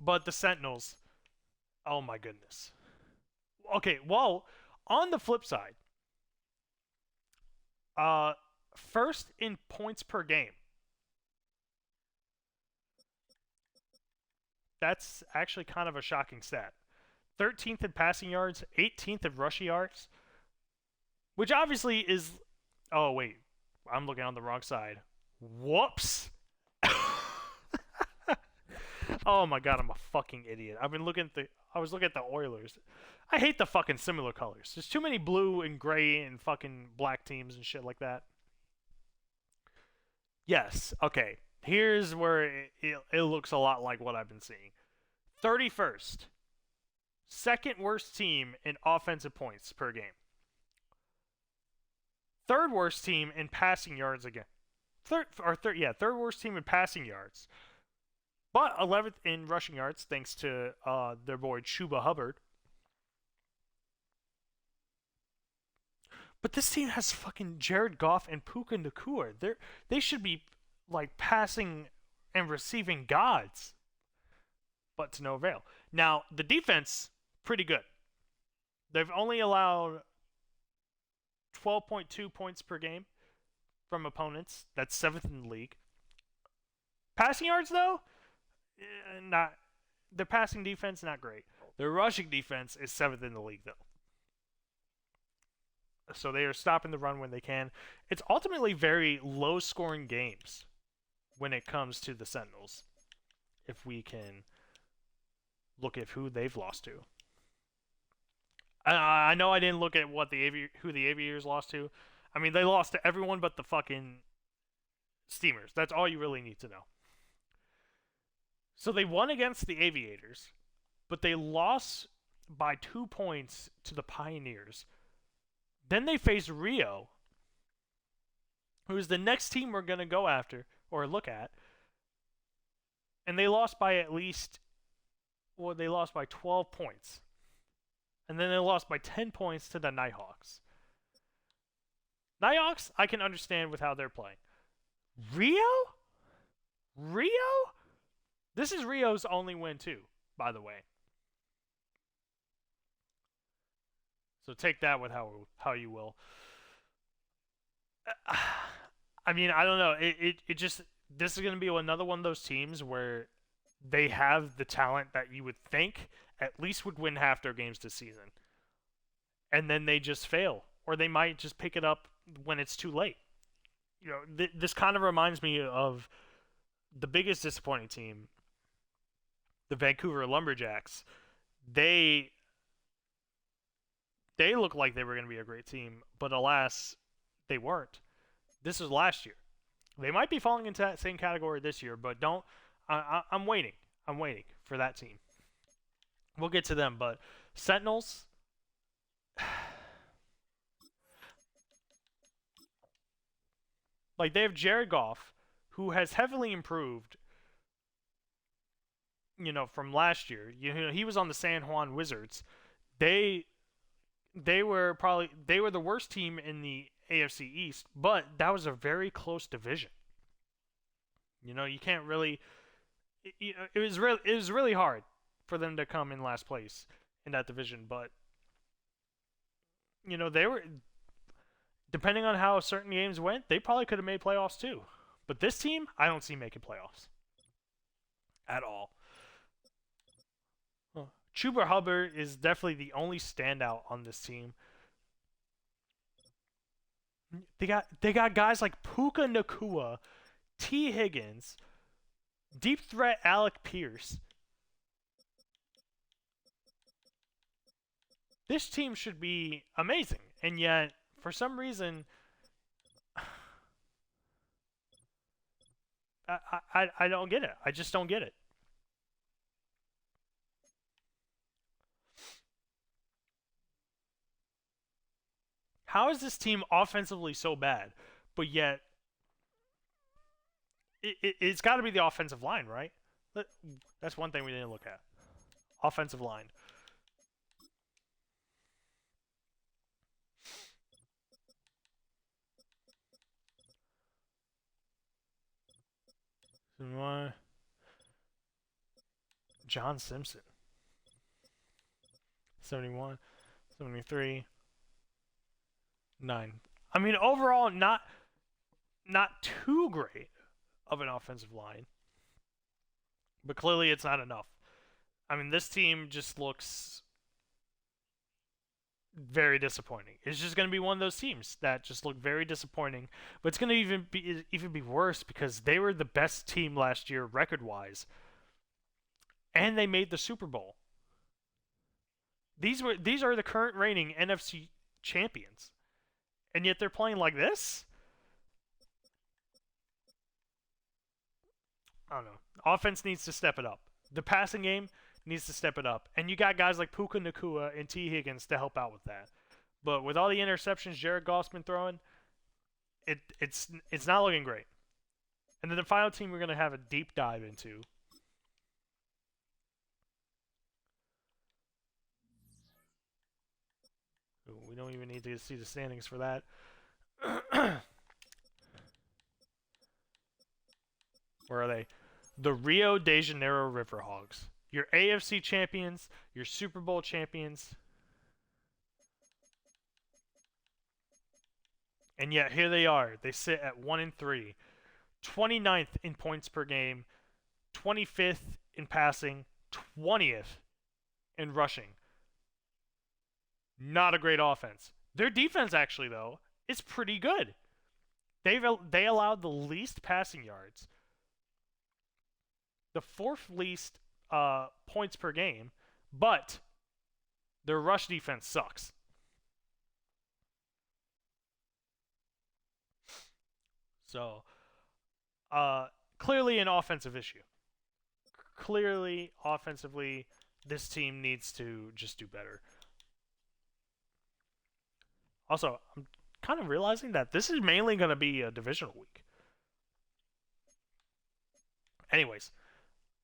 But the Sentinels, oh my goodness. Okay, well, on the flip side, uh, first in points per game. That's actually kind of a shocking stat. 13th in passing yards, 18th in rushing yards, which obviously is. Oh wait, I'm looking on the wrong side. Whoops. Oh my god, I'm a fucking idiot. I was looking at the Oilers. I hate the fucking similar colors. There's too many blue and gray and fucking black teams and shit like that. Yes. Okay. Here's where it looks a lot like what I've been seeing. 31st. Second worst team in offensive points per game. Third worst team in passing yards again. Third worst team in passing yards. But 11th in rushing yards, thanks to their boy Chuba Hubbard. But this team has fucking Jared Goff and Puka Nacua. They should be like passing and receiving gods, but to no avail. Now the defense, pretty good. They've only allowed 12.2 points per game from opponents. That's seventh in the league. Passing yards though, not. Their passing defense not great. Their rushing defense is seventh in the league though. So they are stopping the run when they can. It's ultimately very low scoring games when it comes to the Sentinels. If we can look at who they've lost to. I know I didn't look at who the Aviators lost to. I mean, they lost to everyone but the fucking Steamers. That's all you really need to know. So they won against the Aviators, but they lost by 2 points to the Pioneers. Then they faced Rio, who's the next team we're going to go after or look at. And they lost by they lost by 12 points. And then they lost by 10 points to the Nighthawks. Nighthawks, I can understand with how they're playing. Rio? This is Rio's only win too, by the way. So take that with how you will. I mean, I don't know. It just this is going to be another one of those teams where they have the talent that you would think at least would win half their games this season. And then they just fail. Or they might just pick it up when it's too late. This kind of reminds me of the biggest disappointing team, the Vancouver Lumberjacks. They looked like they were going to be a great team, but alas, they weren't. This was last year. They might be falling into that same category this year, but don't. I'm waiting. I'm waiting for that team. We'll get to them, but Sentinels. Like, they have Jared Goff, who has heavily improved, from last year. He was on the San Juan Wizards. They were the worst team in the AFC East, but that was a very close division. You can't really it was really hard for them to come in last place in that division, but they were, depending on how certain games went, they probably could have made playoffs too. But this team, I don't see making playoffs at all. Chuba Hubbard is definitely the only standout on this team. They got guys like Puka Nakua, T. Higgins, deep threat Alec Pierce. This team should be amazing, and yet for some reason, I don't get it. I just don't get it. How is this team offensively so bad, but yet it's got to be the offensive line, right? That's one thing we didn't look at. Offensive line. John Simpson. 71, 73, 9. I mean, overall, not too great of an offensive line, but clearly it's not enough. I mean, this team just looks very disappointing. It's just going to be one of those teams that just look very disappointing. But it's going to even be worse because they were the best team last year record wise, and they made the Super Bowl. These are the current reigning NFC champions, and yet they're playing like this. I don't know. Offense needs to step it up. The passing game needs to step it up, and you got guys like Puka Nakua and T. Higgins to help out with that. But with all the interceptions Jared Goff's been throwing, it's not looking great. And then the final team we're gonna have a deep dive into. Ooh, we don't even need to see the standings for that. Where are they? The Rio de Janeiro Riverhogs. Your AFC champions, your Super Bowl champions. And yet here they are. They sit at 1-3. 29th in points per game, 25th in passing, 20th in rushing. Not a great offense. Their defense actually though is pretty good. They allowed the least passing yards, the fourth least points per game, but their rush defense sucks. So, clearly an offensive issue. Clearly, offensively, this team needs to just do better. Also, I'm kind of realizing that this is mainly going to be a divisional week. Anyways,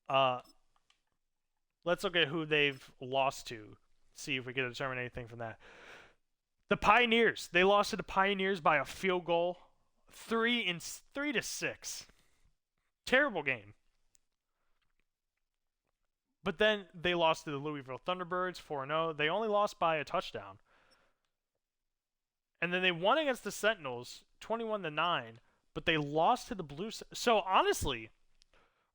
let's look at who they've lost to. See if we can determine anything from that. The Pioneers. They lost to the Pioneers by a field goal, 3-6. Terrible game. But then they lost to the Louisville Thunderbirds 4-0. They only lost by a touchdown. And then they won against the Sentinels 21-9, but they lost to the Blues. So honestly,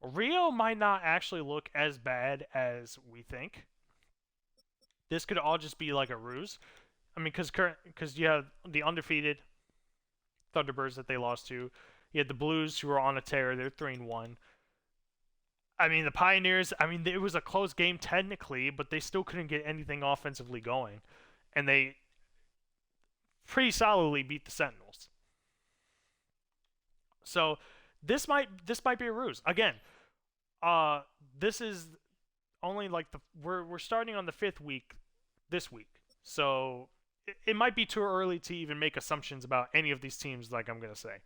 Rio might not actually look as bad as we think. This could all just be like a ruse. I mean, because you have the undefeated Thunderbirds that they lost to. You had the Blues who are on a tear. They're 3-1. I mean, the Pioneers, I mean, it was a close game technically, but they still couldn't get anything offensively going. And they pretty solidly beat the Sentinels. So this might be a ruse. Again, this is only like we're starting on the 5th week this week. So it might be too early to even make assumptions about any of these teams like I'm going to say.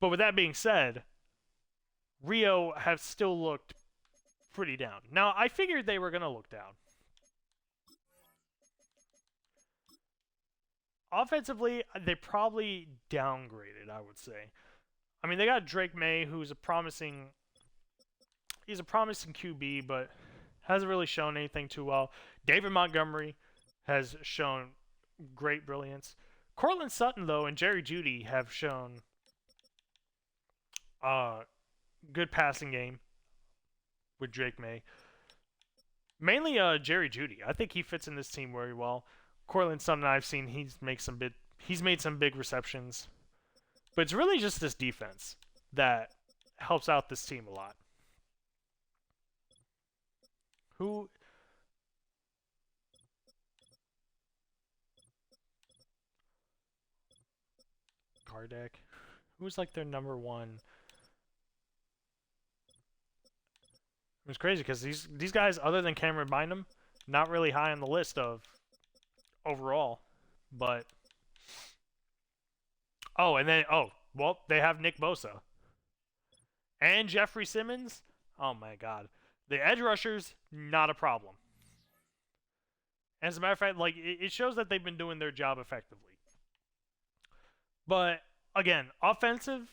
But with that being said, Rio have still looked pretty down. Now, I figured they were going to look down. Offensively, they probably downgraded, I would say. I mean, they got Drake May, who's a promising he's a promising QB, but hasn't really shown anything too well. David Montgomery has shown great brilliance. Cortland Sutton, though, and Jerry Jeudy have shown good passing game with Drake May. Mainly Jerry Jeudy. I think he fits in this team very well. Cortland Sutton, I've seen he's made some big receptions. But it's really just this defense that helps out this team a lot. Who Kardec? Who's like their number one? It was crazy because these guys, other than Cameron Bynum, not really high on the list of overall. But well, they have Nick Bosa and Jeffrey Simmons. Oh my God, the edge rushers not a problem. As a matter of fact, like it shows that they've been doing their job effectively. But again, offensive,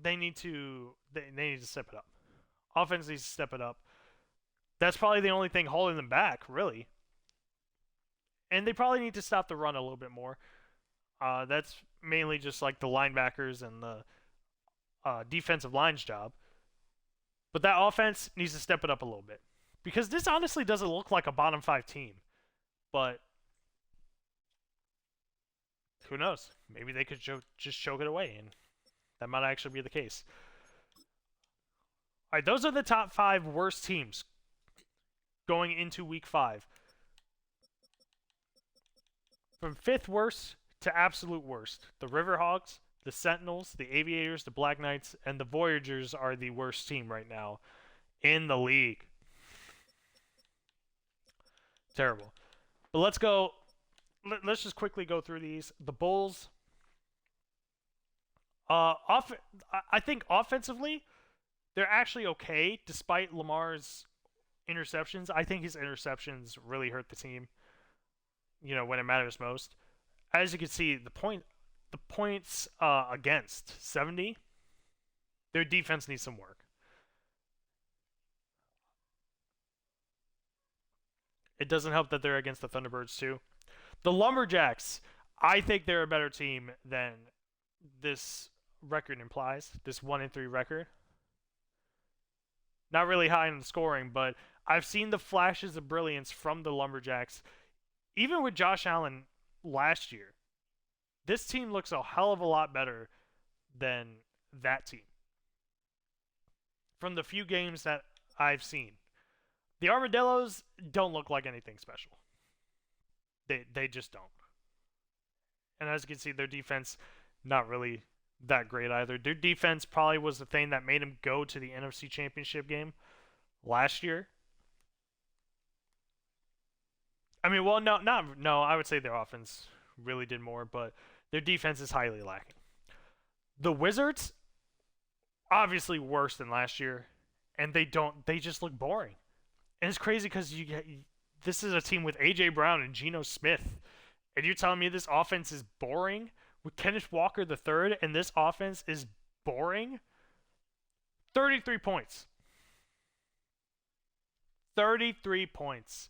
they need to step it up. Offense needs to step it up. That's probably the only thing holding them back, really. And they probably need to stop the run a little bit more. That's mainly just like the linebackers and the defensive line's job. But that offense needs to step it up a little bit. Because this honestly doesn't look like a bottom 5 team. But who knows? Maybe they could just choke it away, and that might actually be the case. All right, those are the top 5 worst teams going into Week 5. From 5th worst to absolute worst. The Riverhawks, the Sentinels, the Aviators, the Black Knights, and the Voyagers are the worst team right now in the league. Terrible. But let's go. Let's just quickly go through these. The Bulls. I think offensively, they're actually okay despite Lamar's interceptions. I think his interceptions really hurt the team. You know, when it matters most. As you can see, the points against 70. Their defense needs some work. It doesn't help that they're against the Thunderbirds too. The Lumberjacks, I think they're a better team than this record implies. This 1-3 record. Not really high in the scoring, but I've seen the flashes of brilliance from the Lumberjacks. Even with Josh Allen last year, this team looks a hell of a lot better than that team. From the few games that I've seen. The Armadillos don't look like anything special. They just don't. And as you can see, their defense not really that great either. Their defense probably was the thing that made them go to the NFC Championship game last year. I mean, well, no. I would say their offense really did more, but their defense is highly lacking. The Wizards, obviously worse than last year, and they just look boring. And it's crazy because this is a team with A.J. Brown and Geno Smith, and you're telling me this offense is boring with Kenneth Walker III, and this offense is boring? 33 points. 33 points.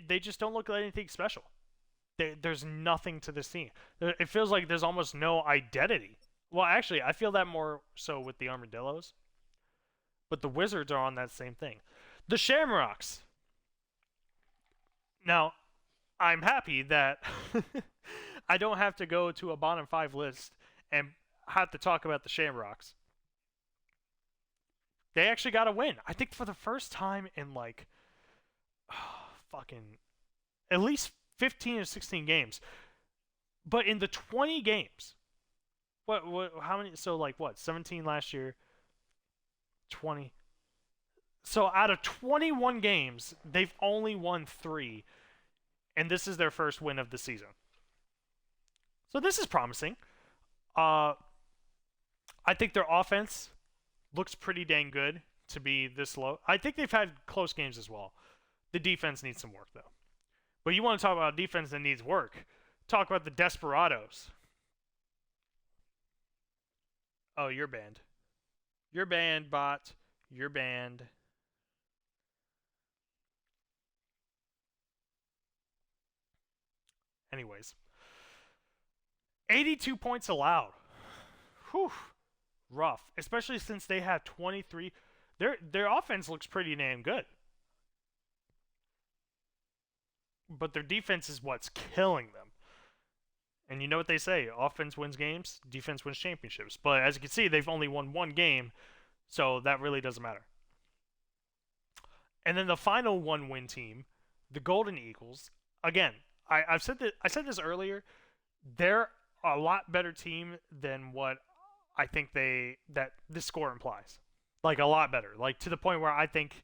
They just don't look like anything special. There's nothing to this team. It feels like there's almost no identity. Well, actually, I feel that more so with the Armadillos. But the Wizards are on that same thing. The Shamrocks. Now, I'm happy that I don't have to go to a bottom 5 list and have to talk about the Shamrocks. They actually got a win. I think for the first time in like fucking at least 15 or 16 games. But in the 20 games, how many? So like what? 17 last year, 20. So out of 21 games, they've only won 3, and this is their first win of the season. So this is promising. I think their offense looks pretty dang good to be this low. I think they've had close games as well. The defense needs some work, though. But you want to talk about a defense that needs work. Talk about the Desperados. Oh, you're banned. You're banned, bot. You're banned. Anyways, 82 points allowed. Whew, rough. Especially since they have 23. Their offense looks pretty damn good, but their defense is what's killing them. And you know what they say: offense wins games, defense wins championships. But as you can see, they've only won one game, so that really doesn't matter. And then the final one-win team, the Golden Eagles. Again, I've said that I said this earlier. They're a lot better team than what I think that this score implies. Like a lot better. Like to the point where I think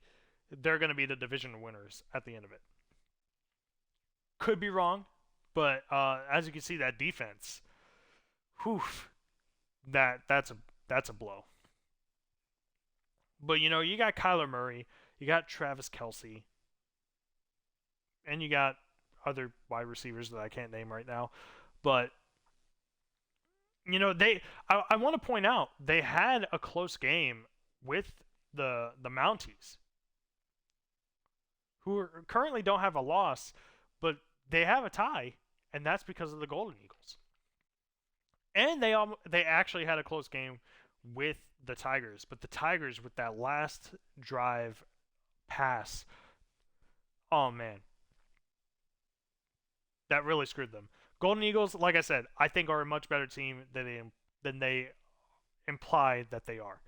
they're going to be the division winners at the end of it. Could be wrong, but as you can see, that defense, whew, that's a blow. But you got Kyler Murray, you got Travis Kelsey, and you got other wide receivers that I can't name right now. But I want to point out they had a close game with the Mounties, who currently don't have a loss, but they have a tie, and that's because of the Golden Eagles. And they actually had a close game with the Tigers, but the Tigers with that last drive pass, oh man, that really screwed them. Golden Eagles, like I said, I think are a much better team than they imply that they are.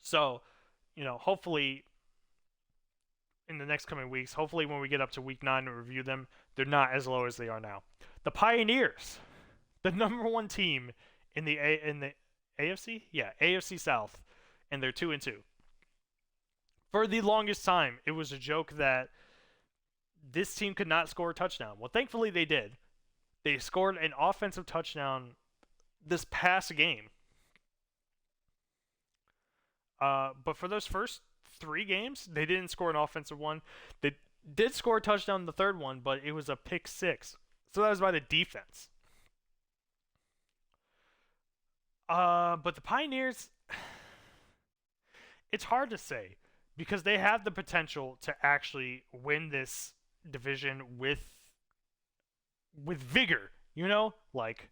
So, hopefully in the next coming weeks, hopefully when we get up to week 9 and review them, they're not as low as they are now. The Pioneers, the number 1 team in the AFC? Yeah, AFC South, and they're 2-2. For the longest time, it was a joke that this team could not score a touchdown. Well, thankfully they did. They scored an offensive touchdown this past game. But for those first 3 games, they didn't score an offensive one. They did score a touchdown in the third one, but it was a pick 6. So that was by the defense. But the Pioneers, it's hard to say because they have the potential to actually win this division with vigor, like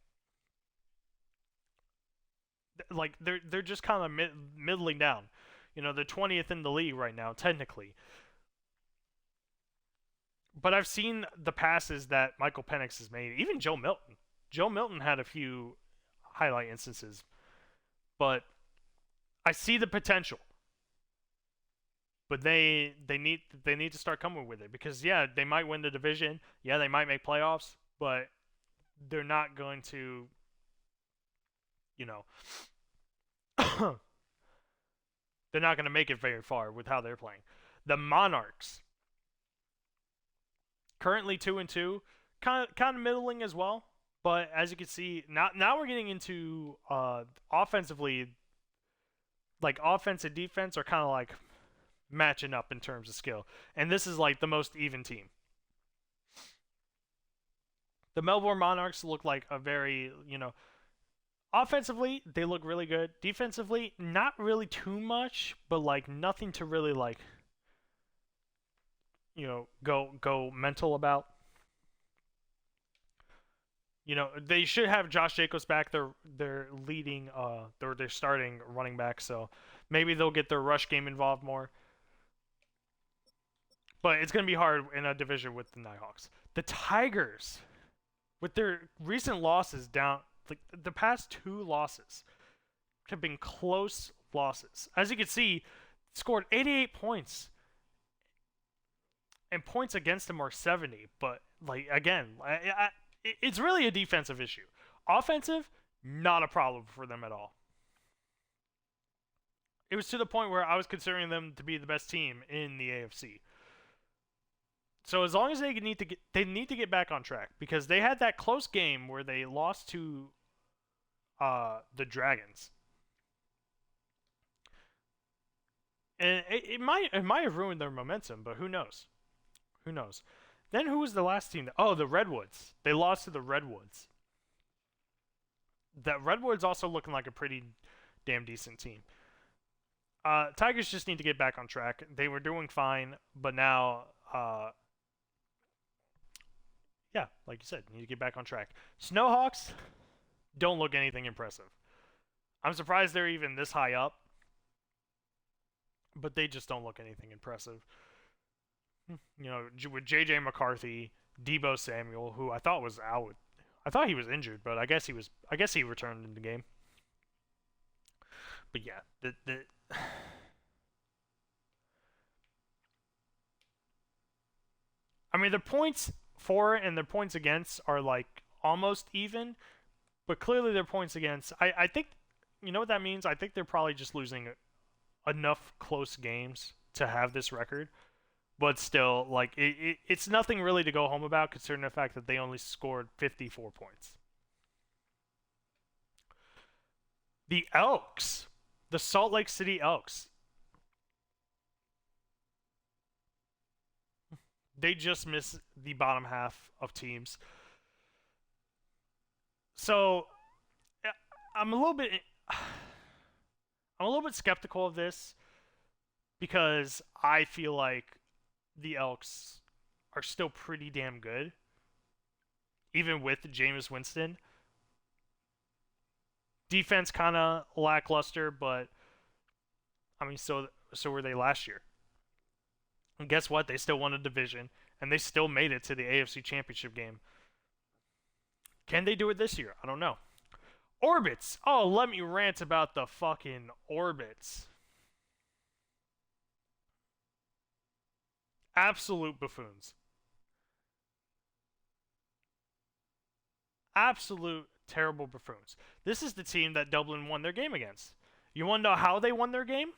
they're just kind of middling down. They're 20th in the league right now technically. But I've seen the passes that Michael Penix has made, even Joe Milton. Joe Milton had a few highlight instances, but I see the potential. But they need to start coming with it because yeah, they might win the division, yeah, they might make playoffs, but they're not going to, they're not going to make it very far with how they're playing. The Monarchs, currently 2-2, kind of middling as well. But as you can see, now we're getting into offensively, like offense and defense are kind of like matching up in terms of skill, and this is like the most even team. The Melbourne Monarchs look like a very, offensively they look really good. Defensively, not really too much, but like nothing to really like, go mental about. They should have Josh Jacobs back. They're leading, they're starting running back, so maybe they'll get their rush game involved more. But it's going to be hard in a division with the Nighthawks. The Tigers, with their recent losses down, like the past 2 losses have been close losses. As you can see, scored 88 points, and points against them are 70. But like again, it's really a defensive issue. Offensive, not a problem for them at all. It was to the point where I was considering them to be the best team in the AFC. So as long as they need to get back on track because they had that close game where they lost to the Dragons, and it might have ruined their momentum, but who knows? Who knows? Then who was the last team? Oh, the Redwoods. They lost to the Redwoods. That Redwood's also looking like a pretty damn decent team. Tigers just need to get back on track. They were doing fine, but now, yeah, like you said, need to get back on track. Snowhawks don't look anything impressive. I'm surprised they're even this high up, but they just don't look anything impressive. You know, with JJ McCarthy, Debo Samuel, who I thought was out. I thought he was injured, but I guess he was. I guess he returned in the game. But yeah, I mean, the points for and the points against are like almost even, but clearly their points against. I think you know what that means. I think they're probably just losing enough close games to have this record. But still, like it's nothing really to go home about, considering the fact that they only scored 54 points. The Elks, the Salt Lake City Elks, they just miss the bottom half of teams. So I'm a little bit, I'm a little bit skeptical of this because I feel like the Elks are still pretty damn good, even with Jameis Winston. Defense kind of lackluster, but I mean, so were they last year. And guess what? They still won a division, and they still made it to the AFC Championship game. Can they do it this year? I don't know. Orbits. Oh, let me rant about the fucking Orbits. Absolute buffoons. Absolute terrible buffoons. This is the team that Dublin won their game against. You want to know how they won their game?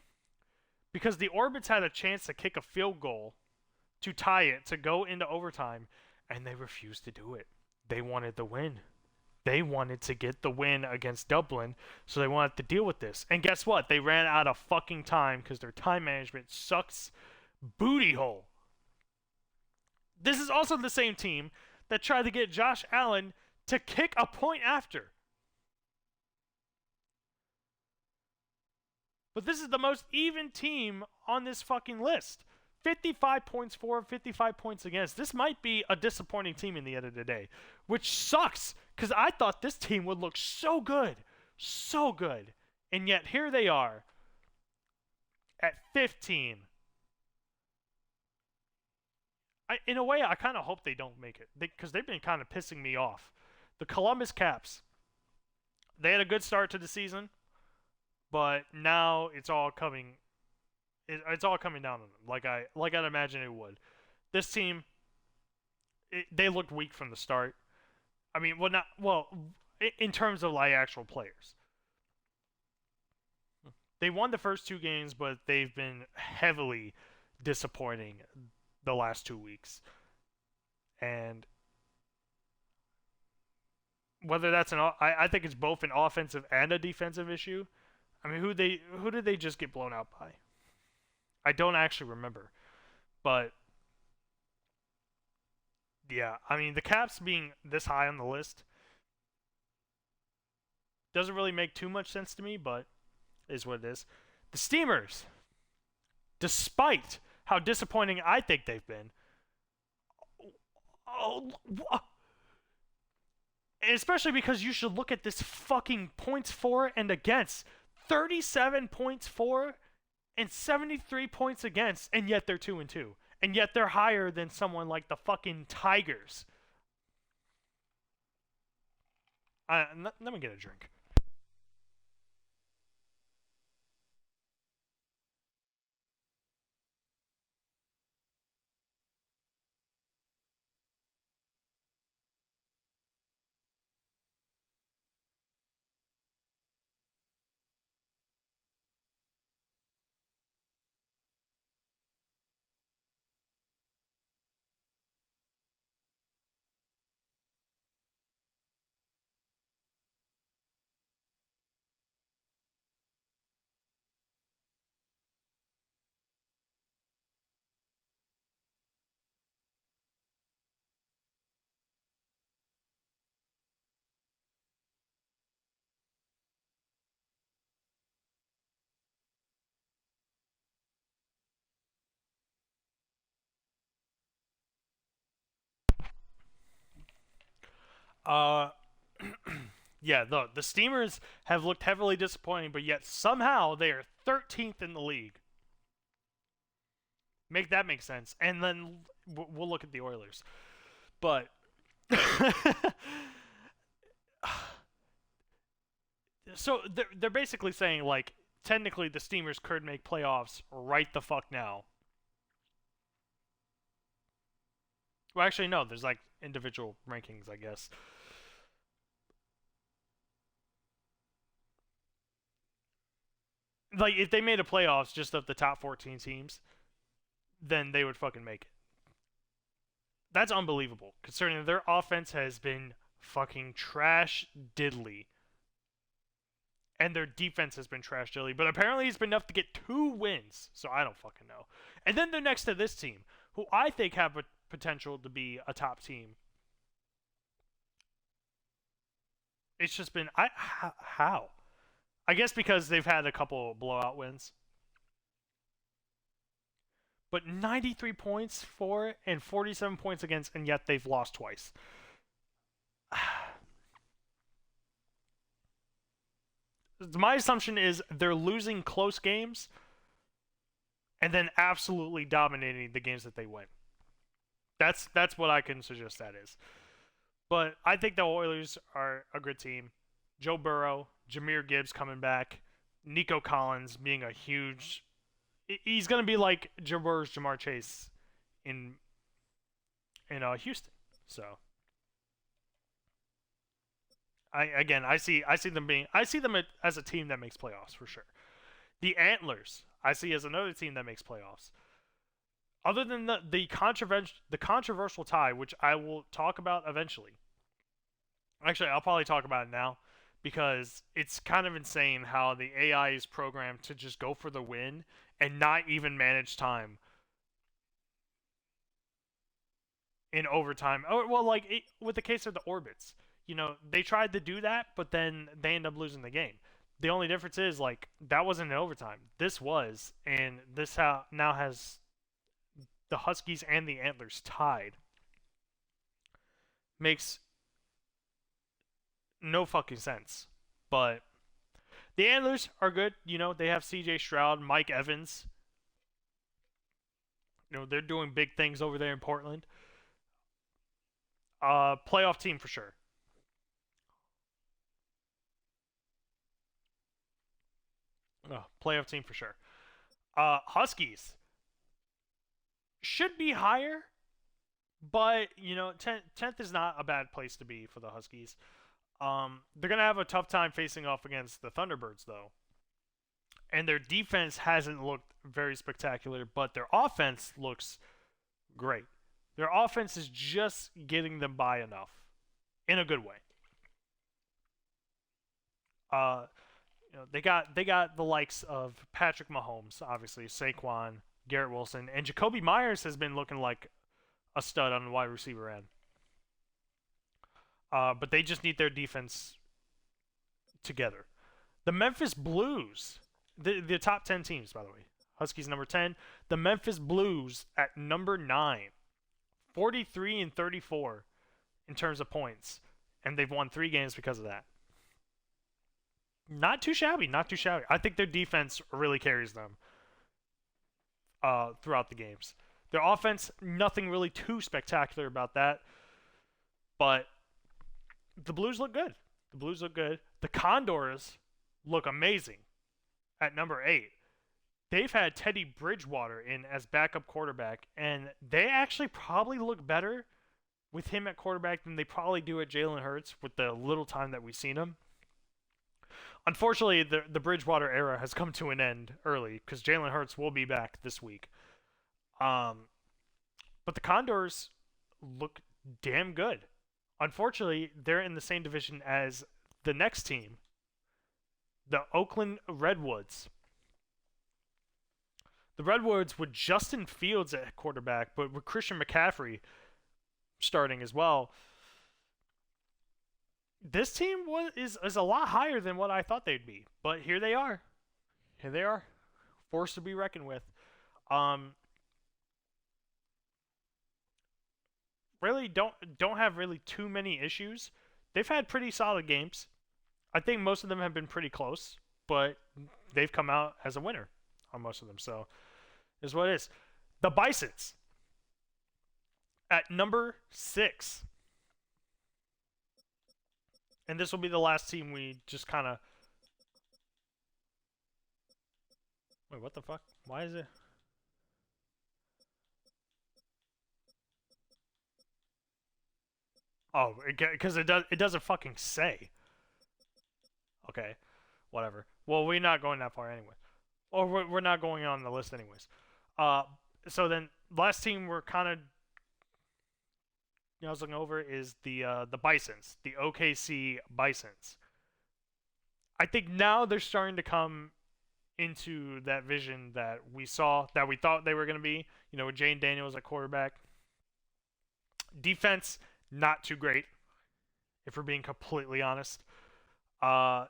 Because the Orbits had a chance to kick a field goal to tie it, to go into overtime, and they refused to do it. They wanted the win. They wanted to get the win against Dublin, so they wanted to deal with this. And guess what? They ran out of fucking time because their time management sucks booty hole. This is also the same team that tried to get Josh Allen to kick a point after. But this is the most even team on this fucking list. 55 points for, 55 points against. This might be a disappointing team in the end of the day, which sucks because I thought this team would look so good. So good. And yet here they are at 15. In a way, I kind of hope they don't make it because they've been kind of pissing me off. The Columbus Caps, they had a good start to the season, but now it's all coming down on them, like I'd imagine it would. This team, they looked weak from the start. I mean, well, not well in terms of like actual players. They won the first two games, but they've been heavily disappointing the last 2 weeks. And whether that's I think it's both an offensive and a defensive issue. I mean, who did they just get blown out by? I don't actually remember, but yeah, I mean the Caps being this high on the list doesn't really make too much sense to me, but is what it is. The Steamers, despite how disappointing I think they've been, oh, and especially because you should look at this fucking points for and against. 37 points for and 73 points against, and yet they're 2-2. And yet they're higher than someone like the fucking Tigers. Let me get a drink. Uh, yeah, the Steamers have looked heavily disappointing, but yet somehow they are 13th in the league. Make that make sense, and then we'll look at the Oilers. But so they're basically saying like technically the Steamers could make playoffs right the fuck now. Well, actually no, there's like individual rankings, I guess. Like if they made a playoffs just of the top 14 teams, then they would fucking make it. That's unbelievable considering their offense has been fucking trash diddly and their defense has been trash diddly, but apparently it's been enough to get 2 wins, so I don't fucking know. And then they're next to this team, who I think have a potential to be a top team. It's just been how? I guess because they've had a couple blowout wins. But 93 points for and 47 points against, and yet they've lost twice. My assumption is they're losing close games and then absolutely dominating the games that they win. That's what I can suggest that is. But I think the Oilers are a good team. Joe Burrow, Jahmyr Gibbs coming back, Nico Collins being a huge. He's gonna be like Jamar Chase in Houston. So I see them as a team that makes playoffs for sure. The Antlers I see as another team that makes playoffs. Other than the controversial tie, which I will talk about eventually. Actually, I'll probably talk about it now because it's kind of insane how the AI is programmed to just go for the win and not even manage time in overtime. Oh, well, like with the case of the Orbits, they tried to do that, but then they end up losing the game. The only difference is like that wasn't in overtime. This was, and this now has the Huskies and the Antlers tied. Makes no fucking sense. But the Antlers are good. They have C.J. Stroud, Mike Evans. They're doing big things over there in Portland. Playoff team for sure. Playoff team for sure. Huskies should be higher, but 10th is not a bad place to be for the Huskies. They're gonna have a tough time facing off against the Thunderbirds though, and their defense hasn't looked very spectacular, but their offense looks great. Their offense is just getting them by enough, in a good way. Uh, they got the likes of Patrick Mahomes, obviously Saquon, Garrett Wilson, and Jacoby Myers has been looking like a stud on the wide receiver end. But they just need their defense together. The Memphis Blues, the top 10 teams, by the way. Huskies number 10. The Memphis Blues at number 9. 43 and 34 in terms of points. And they've won 3 games because of that. Not too shabby, not too shabby. I think their defense really carries them throughout the games. Their offense, nothing really too spectacular about that. But the Blues look good. The Blues look good. The Condors look amazing at number 8. They've had Teddy Bridgewater in as backup quarterback, and they actually probably look better with him at quarterback than they probably do at Jalen Hurts with the little time that we've seen him. Unfortunately, the Bridgewater era has come to an end early because Jalen Hurts will be back this week. But the Condors look damn good. Unfortunately, they're in the same division as the next team, the Oakland Redwoods. The Redwoods with Justin Fields at quarterback, but with Christian McCaffrey starting as well. This team is a lot higher than what I thought they'd be, but here they are. Here they are, forced to be reckoned with. Really don't have really too many issues. they've had pretty solid games. I think most of them have been pretty close, but they've come out as a winner on most of them. So is what it is. The Bisons at number 6, and this will be the last team we just kind of. Wait, what the fuck? Why is it? Oh, because it doesn't fucking say. Okay, whatever. Well, we're not going that far anyway, or we're not going on the list anyways. Uh, so then last team we're kind of I was looking over is the Bisons, the OKC Bisons. I think now they're starting to come into that vision that we saw that we thought they were going to be. You know, with Jane Daniels at quarterback. Defense not too great, if we're being completely honest. Uh,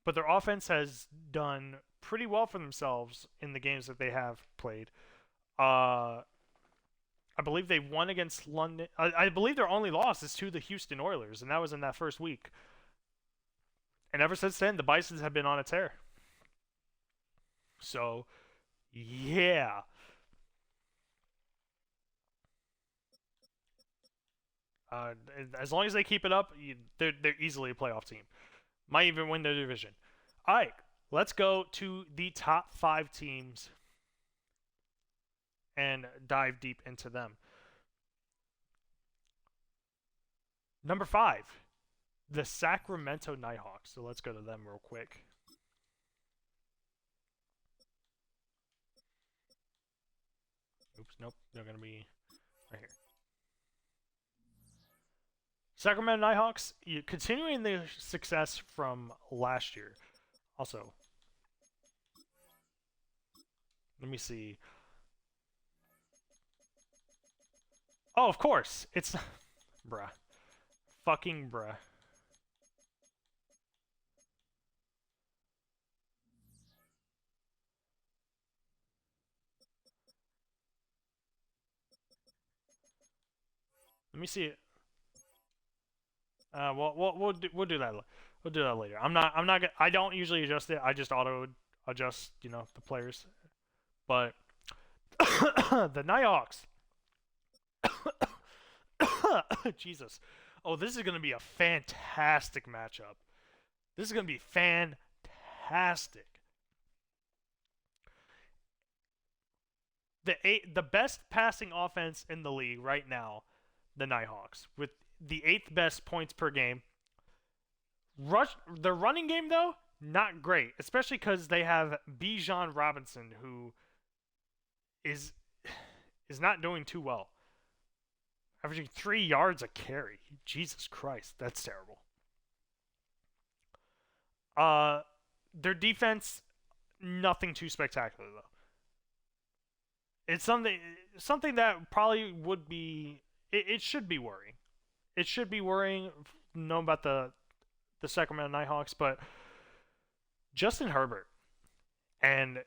but their offense has done pretty well for themselves in the games that they have played. Uh, I believe they won against London. I believe their only loss is to the Houston Oilers, and that was in that first week. And ever since then, the Bisons have been on a tear. So, yeah. Uh, as long as they keep it up, they're easily a playoff team. Might even win their division. All right, let's go to the top 5 teams and dive deep into them. Number 5, the Sacramento Nighthawks. So let's go to them real quick. Oops, nope. They're going to be right here. Sacramento Nighthawks, continuing the success from last year. Also, let me see. Oh, of course. It's. Bruh. Fucking bruh. Let me see it. We'll do that. We'll do that later. I'm not. I don't usually adjust it. I just auto adjust. You know the players. But the Nighthawks. Jesus. Oh, this is gonna be a fantastic matchup. This is gonna be fantastic. The best passing offense in the league right now, the Nighthawks, with the 8th best points per game. The running game though, not great, especially because they have Bijan Robinson, who is not doing too well, averaging 3 yards a carry. Jesus Christ, that's terrible. Uh, their defense, nothing too spectacular though. It's something that probably would be. It should be worrying. It should be worrying. Know about the Sacramento Nighthawks, but Justin Herbert and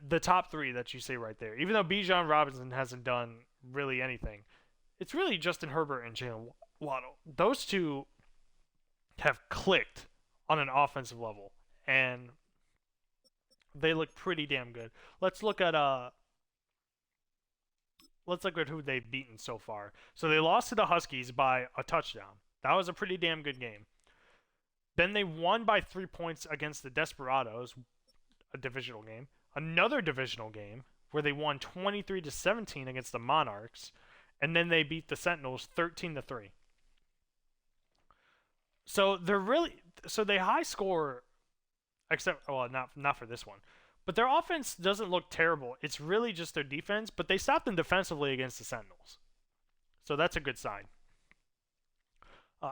the top 3 that you say right there. Even though Bijan Robinson hasn't done really anything, it's really Justin Herbert and Jalen Waddle. Those two have clicked on an offensive level, and they look pretty damn good. Let's look at who they've beaten so far. So they lost to the Huskies by a touchdown. That was a pretty damn good game. Then they won by 3 points against the Desperados, a divisional game. Another divisional game where they won 23-17 against the Monarchs, and then they beat the Sentinels 13-3. So they high score, except not for this one. But their offense doesn't look terrible. It's really just their defense, but they stopped them defensively against the Sentinels. So that's a good sign.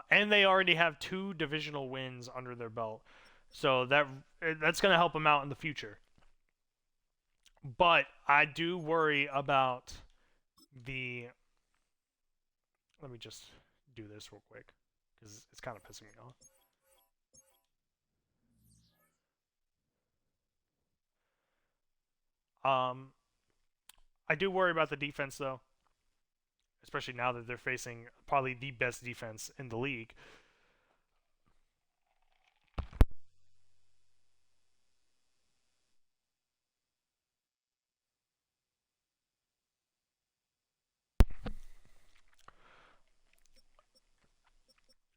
And they already have 2 divisional wins under their belt. So that's going to help them out in the future. But I do worry about the. Let me just do this real quick because it's kind of pissing me off. I do worry about the defense though. especially now that they're facing probably the best defense in the league.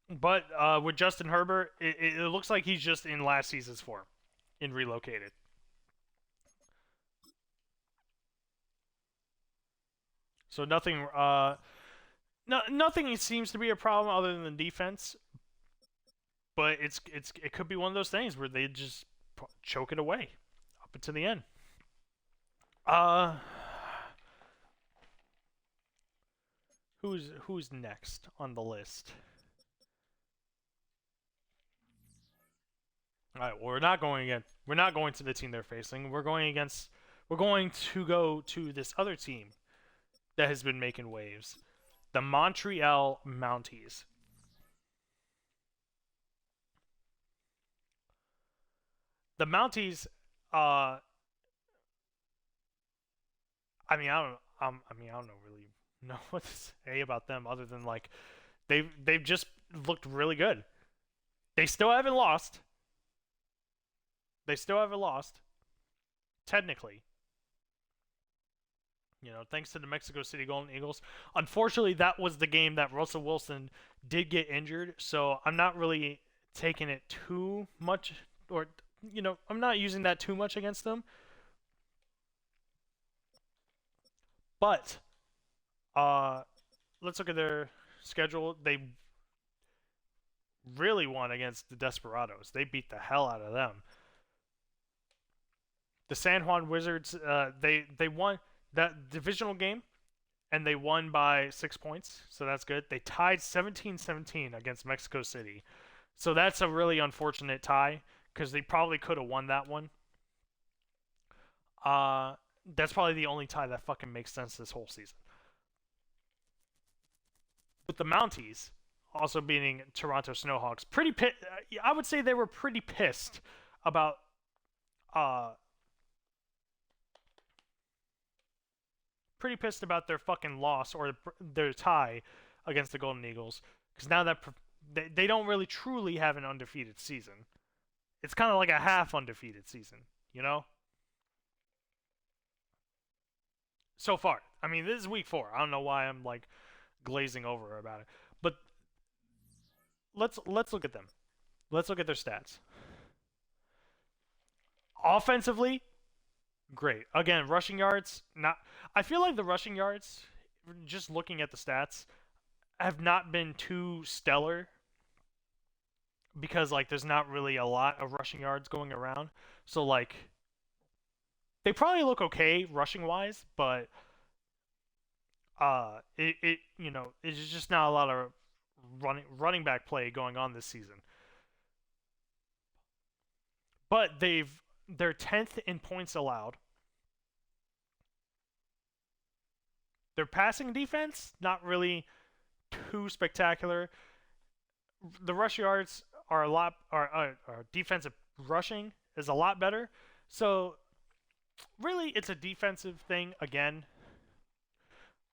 But with Justin Herbert, it looks like he's just in last season's form in Relocated. So nothing, nothing seems to be a problem other than the defense. But it could be one of those things where they just choke it away up until the end. Uh, who's next on the list? All right, well, we're not going again. We're not going to the team they're facing. We're going against. We're going to go to this other team that has been making waves, the Montreal Mounties. The Mounties, I don't know really know what to say about them other than like they've just looked really good. They still haven't lost. They still haven't lost. Technically, thanks to the Mexico City Golden Eagles. Unfortunately, that was the game that Russell Wilson did get injured, so I'm not really taking it too much, or I'm not using that too much against them. But let's look at their schedule. They really won against the Desperados. They beat the hell out of them. The San Juan Wizards, they won that divisional game, and they won by 6 points, so that's good. They tied 17-17 against Mexico City, so that's a really unfortunate tie because they probably could have won that one. That's probably the only tie that fucking makes sense this whole season. With the Mounties also beating Toronto Snowhawks, I would say they were pretty pissed about uh their fucking loss or their tie against the Golden Eagles because now that they don't really truly have an undefeated season. It's kind of like a half undefeated season, So far. I mean, this is week 4. I don't know why I'm like glazing over about it. But let's look at them. Let's look at their stats. Offensively, great. Again, rushing yards, not. I feel like the rushing yards, just looking at the stats, have not been too stellar because like there's not really a lot of rushing yards going around. So like they probably look okay rushing wise, but it's just not a lot of running back play going on this season. But they're 10th in points allowed. Their passing defense not really too spectacular. The rush yards are a lot. Our defensive rushing is a lot better. So really, it's a defensive thing again.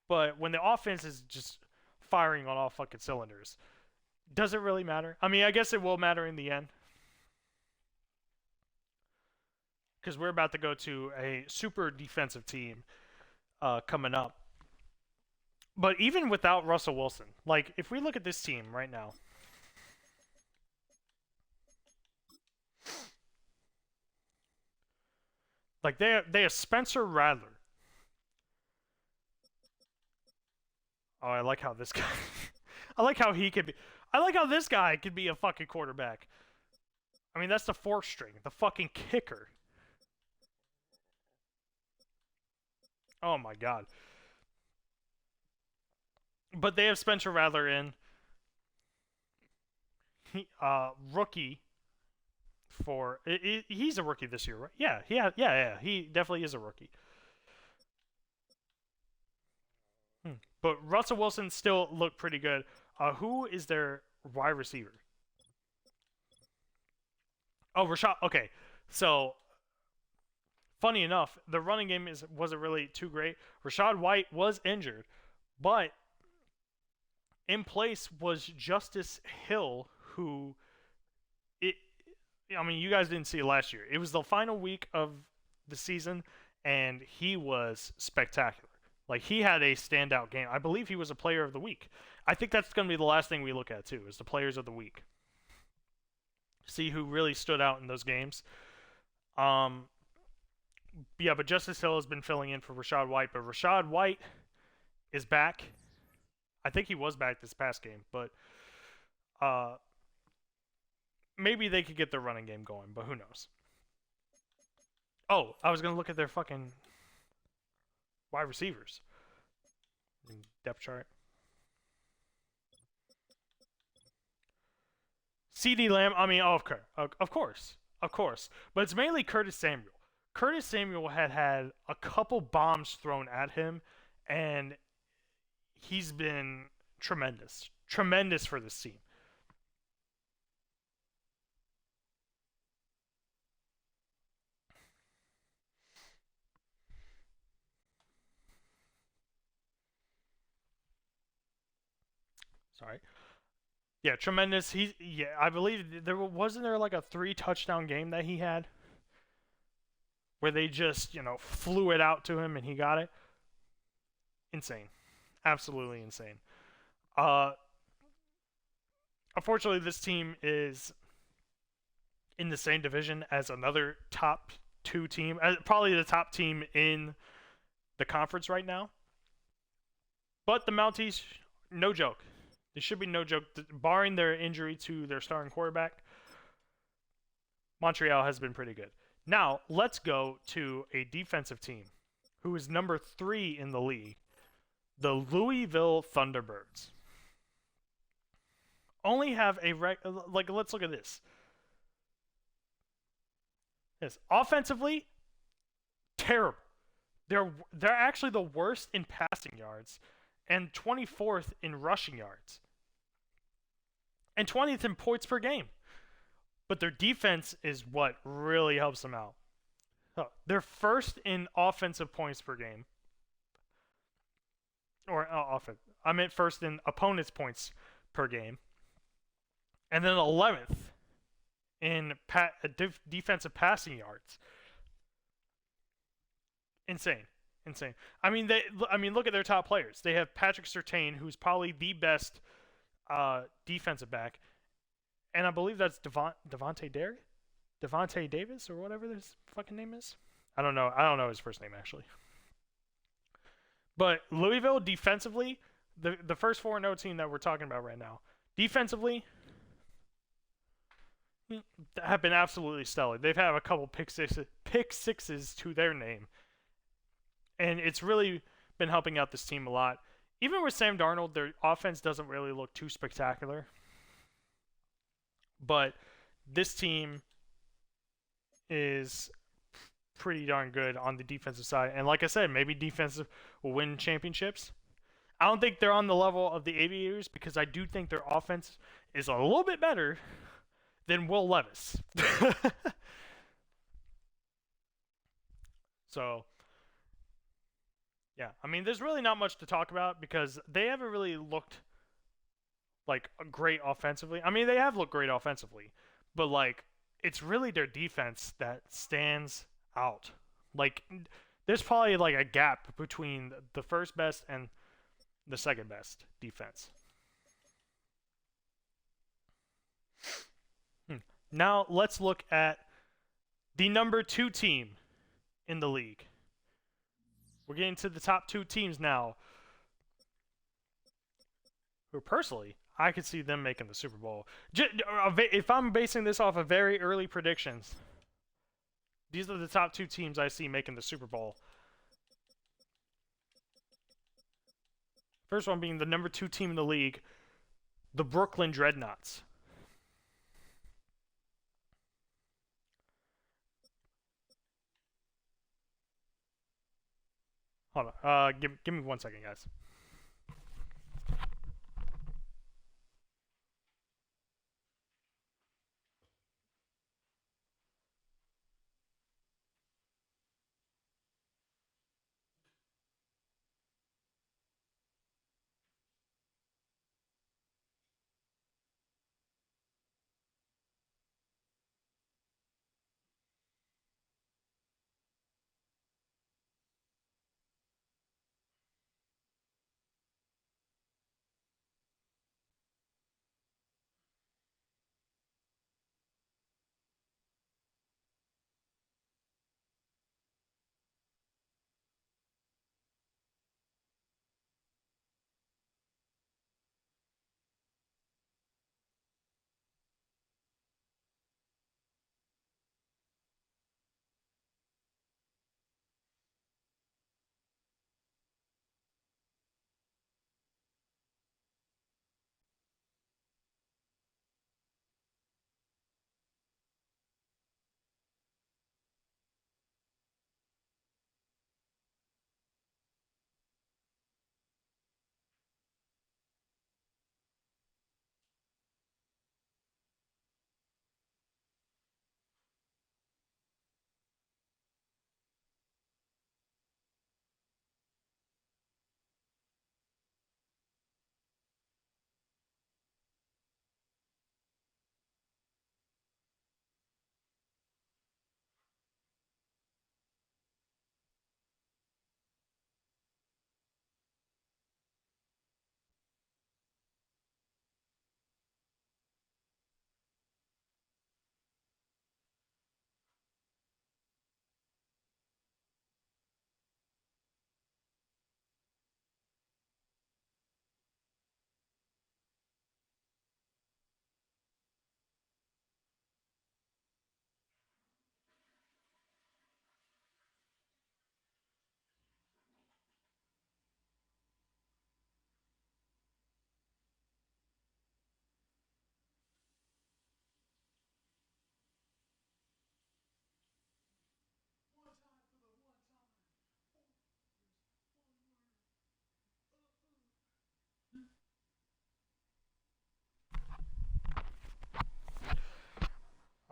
But when the offense is just firing on all fucking cylinders, does it really matter? I mean, I guess it will matter in the end. Because we're about to go to a super defensive team coming up. But even without Russell Wilson, like if we look at this team right now, like they have Spencer Rattler. Oh, I like how this guy. I like how he could be. I like how this guy could be a fucking quarterback. I mean, that's the 4th string, the fucking kicker. Oh my god. But they have Spencer Rattler in. Rookie for he's a rookie this year, right? Yeah. He definitely is a rookie. But Russell Wilson still looked pretty good. Who is their wide receiver? Oh, Rashad. Okay, so funny enough, the running game wasn't really too great. Rashad White was injured, but In place was Justice Hill, who it. I mean, you guys didn't see it last year. It was the final week of the season, and he was spectacular. Like he had a standout game. I believe he was a player of the week. I think that's going to be the last thing we look at too, is the players of the week. See who really stood out in those games. Um, yeah, but Justice Hill has been filling in for Rashad White, but Rashad White is back. I think he was back this past game, but uh, maybe they could get their running game going, but who knows? Oh, I was gonna look at their fucking wide receivers depth chart. CD Lamb. I mean, oh, okay, of course, of course, but it's mainly Curtis Samuel. Curtis Samuel had a couple bombs thrown at him, and he's been tremendous, tremendous for this team. Sorry. Yeah, tremendous. I believe there wasn't there like a 3 touchdown game that he had where they just, flew it out to him and he got it. Insane. Absolutely insane. Uh Unfortunately this team is in the same division as another top 2 team, probably the top team in the conference right now. But the Mounties, no joke. They should be no joke, barring their injury to their starting quarterback. Montreal has been pretty good. Now, let's go to a defensive team who is number 3 in the league, the Louisville Thunderbirds. Only have let's look at this. Yes, offensively, terrible. They're actually the worst in passing yards and 24th in rushing yards and 20th in points per game. But their defense is what really helps them out. They're first in offensive points per game. Or offense. I meant first in opponents' points per game. And then 11th in defensive passing yards. Insane. I mean, look at their top players. They have Patrick Surtain, who's probably the best defensive back, and I believe that's Devontae Davis or whatever his fucking name is. I don't know his first name actually. But Louisville defensively, the first 4-0 team that we're talking about right now, defensively have been absolutely stellar. They've had a couple pick sixes to their name, and it's really been helping out this team a lot. Even with Sam Darnold, their offense doesn't really look too spectacular. But this team is pretty darn good on the defensive side. And like I said, maybe defensive will win championships. I don't think they're on the level of the Aviators because I do think their offense is a little bit better than Will Levis. So, yeah. I mean, there's really not much to talk about because they haven't really looked like great offensively. I mean, they have looked great offensively, but like it's really their defense that stands out. Like there's probably like a gap between the first best and the second best defense. Now let's look at the number 2 team in the league. We're getting to the top 2 teams now. Who personally I could see them making the Super Bowl. If I'm basing this off of very early predictions, these are the top 2 teams I see making the Super Bowl. First one being the number 2 team in the league, the Brooklyn Dreadnoughts. Hold on. Give me 1 second, guys.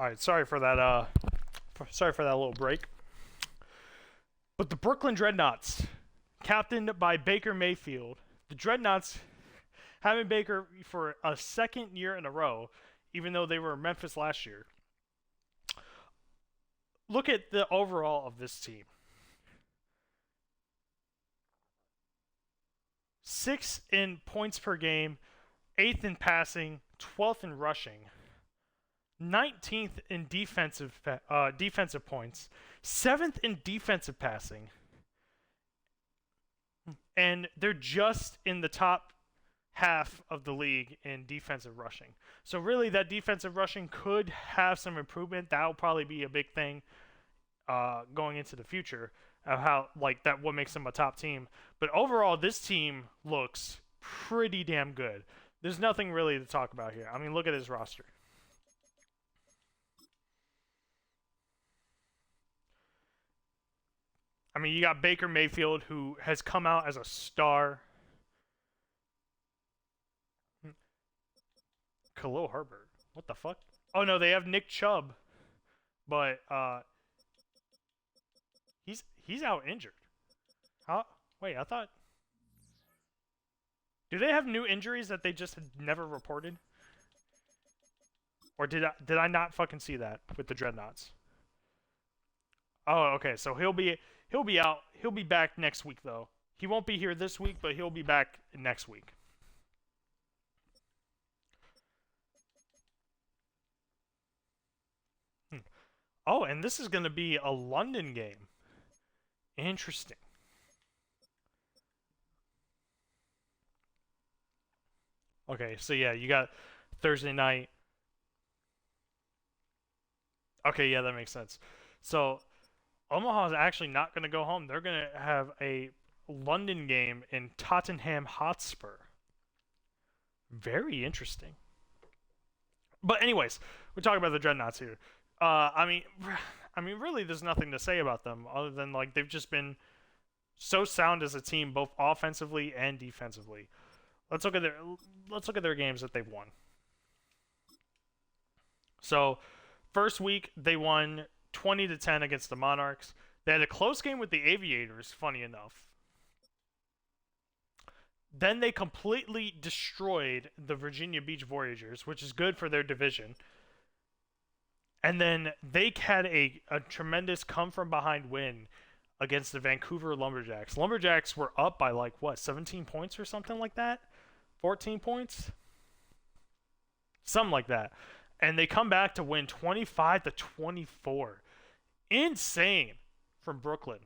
All right, sorry for that little break. But the Brooklyn Dreadnoughts, captained by Baker Mayfield, the Dreadnoughts having Baker for a second year in a row, even though they were Memphis last year. Look at the overall of this team. 6th in points per game, 8th in passing, 12th in rushing, 19th in defensive points, 7th in defensive passing, and they're just in the top half of the league in defensive rushing. So really, that defensive rushing could have some improvement. That'll probably be a big thing going into the future of how what makes them a top team. But overall, this team looks pretty damn good. There's nothing really to talk about here. I mean, look at his roster. I mean, you got Baker Mayfield, who has come out as a star. Khalil Herbert. What the fuck? Oh no, they have Nick Chubb, but he's out injured. Huh? Wait, I thought. Do they have new injuries that they just never reported? Or did I not fucking see that with the Dreadnoughts? Oh, okay. So he'll be out. He'll be back next week though. He won't be here this week, but he'll be back next week. Oh, and this is going to be a London game. Interesting. Okay, so yeah, you got Thursday night. Okay, yeah, that makes sense. So Omaha is actually not going to go home. They're going to have a London game in Tottenham Hotspur. Very interesting. But anyways, we're talking about the Dreadnoughts here. I mean, really, there's nothing to say about them other than they've just been so sound as a team, both offensively and defensively. Let's look at their games that they've won. So, first week they won 20-10 against the Monarchs. They had a close game with the Aviators, funny enough. Then they completely destroyed the Virginia Beach Voyagers, which is good for their division. And then they had a tremendous come-from-behind win against the Vancouver Lumberjacks. Lumberjacks were up by 17 points or something like that? 14 points? Something like that. And they come back to win 25-24. Insane from Brooklyn.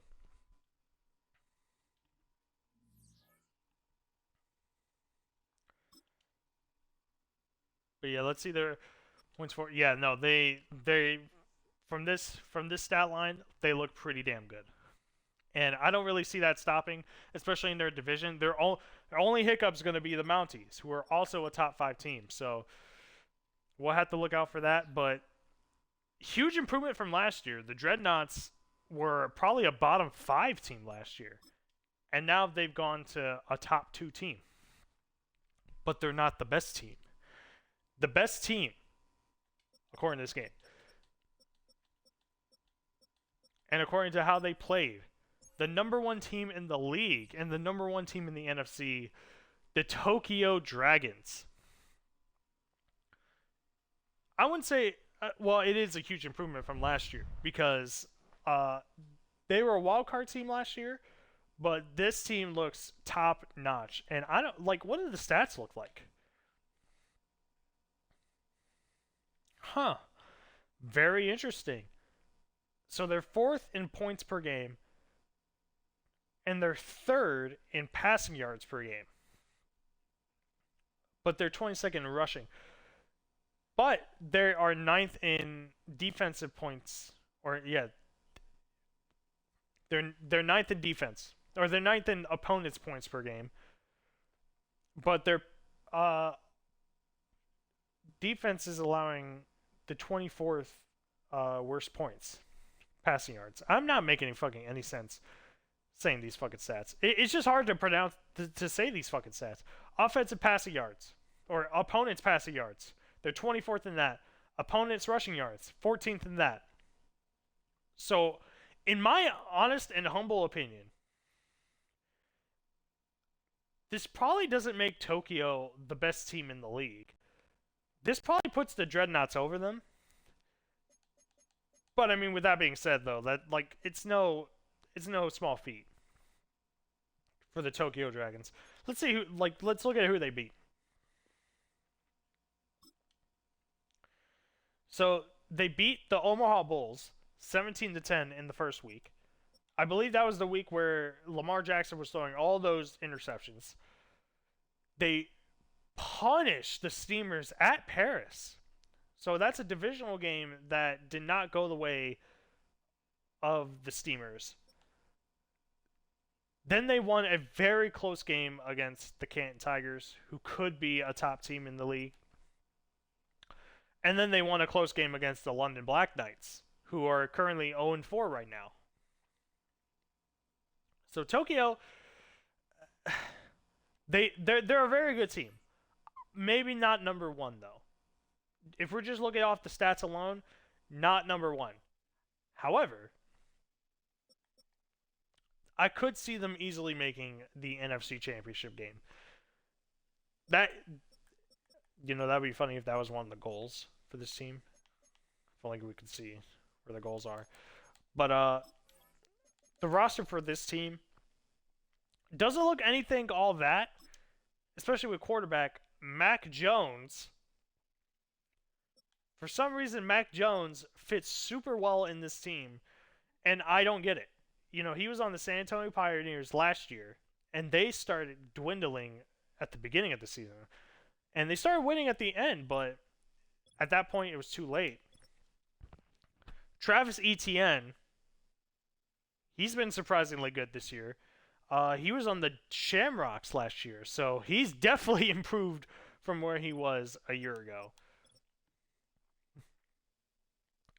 But yeah, let's see their points for. Yeah, no, they from this stat line, they look pretty damn good. And I don't really see that stopping, especially in their division. Their only hiccup's going to be the Mounties, who are also a top 5 team. So we'll have to look out for that. But huge improvement from last year. The Dreadnoughts were probably a bottom 5 team last year. And now they've gone to a top 2 team. But they're not the best team. The best team, according to this game, and according to how they played, the number 1 team in the league and the number 1 team in the NFC, the Tokyo Dragons. I wouldn't say, well, it is a huge improvement from last year because they were a wild card team last year, but this team looks top notch. And I don't what do the stats look like? Huh. Very interesting. So they're 4th in points per game, and they're 3rd in passing yards per game. But they're 22nd in rushing. But they are 9th in defensive points, or yeah, they're 9th in defense, or they're 9th in opponents' points per game. But their defense is allowing the 24th worst points, passing yards. I'm not making any sense saying these fucking stats. It's just hard to pronounce to say these fucking stats. Offensive passing yards or opponents passing yards. They're 24th in that. Opponents' rushing yards, 14th in that. So, in my honest and humble opinion, this probably doesn't make Tokyo the best team in the league. This probably puts the Dreadnoughts over them. But I mean, with that being said, though, that like it's no small feat for the Tokyo Dragons. Let's see who let's look at who they beat. So they beat the Omaha Bulls 17-10 in the first week. I believe that was the week where Lamar Jackson was throwing all those interceptions. They punished the Steamers at Paris. So that's a divisional game that did not go the way of the Steamers. Then they won a very close game against the Canton Tigers, who could be a top team in the league. And then they won a close game against the London Black Knights, who are currently 0-4 right now. So Tokyo, they're a very good team. Maybe not number one though. If we're just looking off the stats alone, not number one. However, I could see them easily making the NFC Championship game. That that'd be funny if that was one of the goals for this team. If only we could see where the goals are. But the roster for this team doesn't look anything all that, especially with quarterback Mac Jones. For some reason, Mac Jones fits super well in this team, and I don't get it. He was on the San Antonio Pioneers last year, and they started dwindling at the beginning of the season. And they started winning at the end, but at that point, it was too late. Travis Etienne, he's been surprisingly good this year. He was on the Shamrocks last year, so he's definitely improved from where he was a year ago.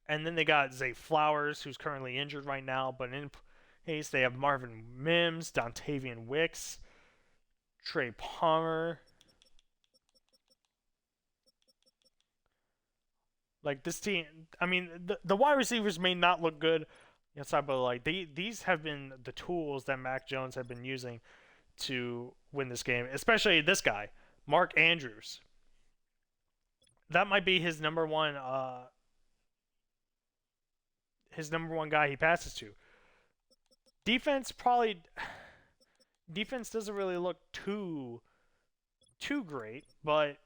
And then they got Zay Flowers, who's currently injured right now, but in case they have Marvin Mims, Dontavian Wicks, Trey Palmer. Like this team, I mean, the wide receivers may not look good outside, but like these have been the tools that Mac Jones have been using to win this game, especially this guy, Mark Andrews. That might be his number one guy he passes to. Defense doesn't really look too great, but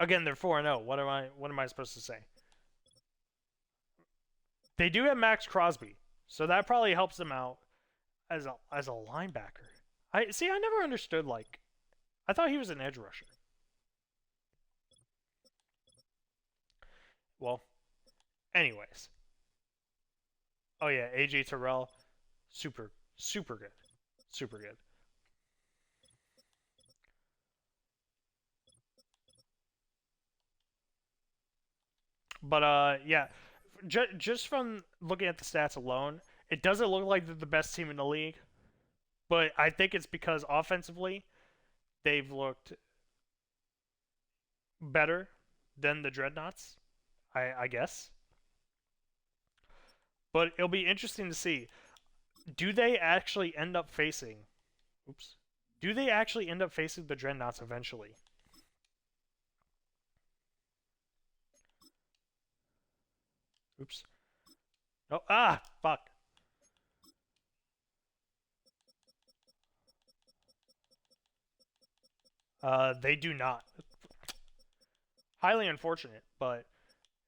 again, they're 4-0. What am I supposed to say? They do have Max Crosby, so that probably helps them out as a linebacker. I never understood I thought he was an edge rusher. Well, anyways. Oh yeah, AJ Terrell, super good. Super good. But yeah, just from looking at the stats alone, it doesn't look like they're the best team in the league. But I think it's because offensively, they've looked better than the Dreadnoughts. I guess. But it'll be interesting to see. Do they actually end up facing? Oops. Do they actually end up facing the Dreadnoughts eventually? Oops. Oh, fuck. They do not. Highly unfortunate, but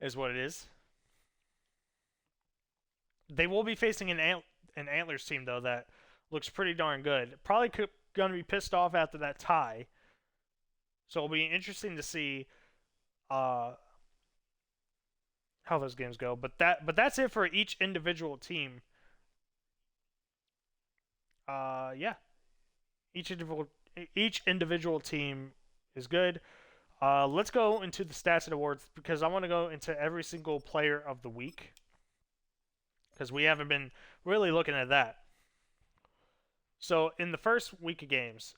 is what it is. They will be facing an Antlers team though that looks pretty darn good. Probably going to be pissed off after that tie. So it'll be interesting to see how those games go. But that's it for each individual team. Yeah, each individual team is good. Let's go into the stats and awards because I want to go into every single player of the week because we haven't been really looking at that. So in the first week of games,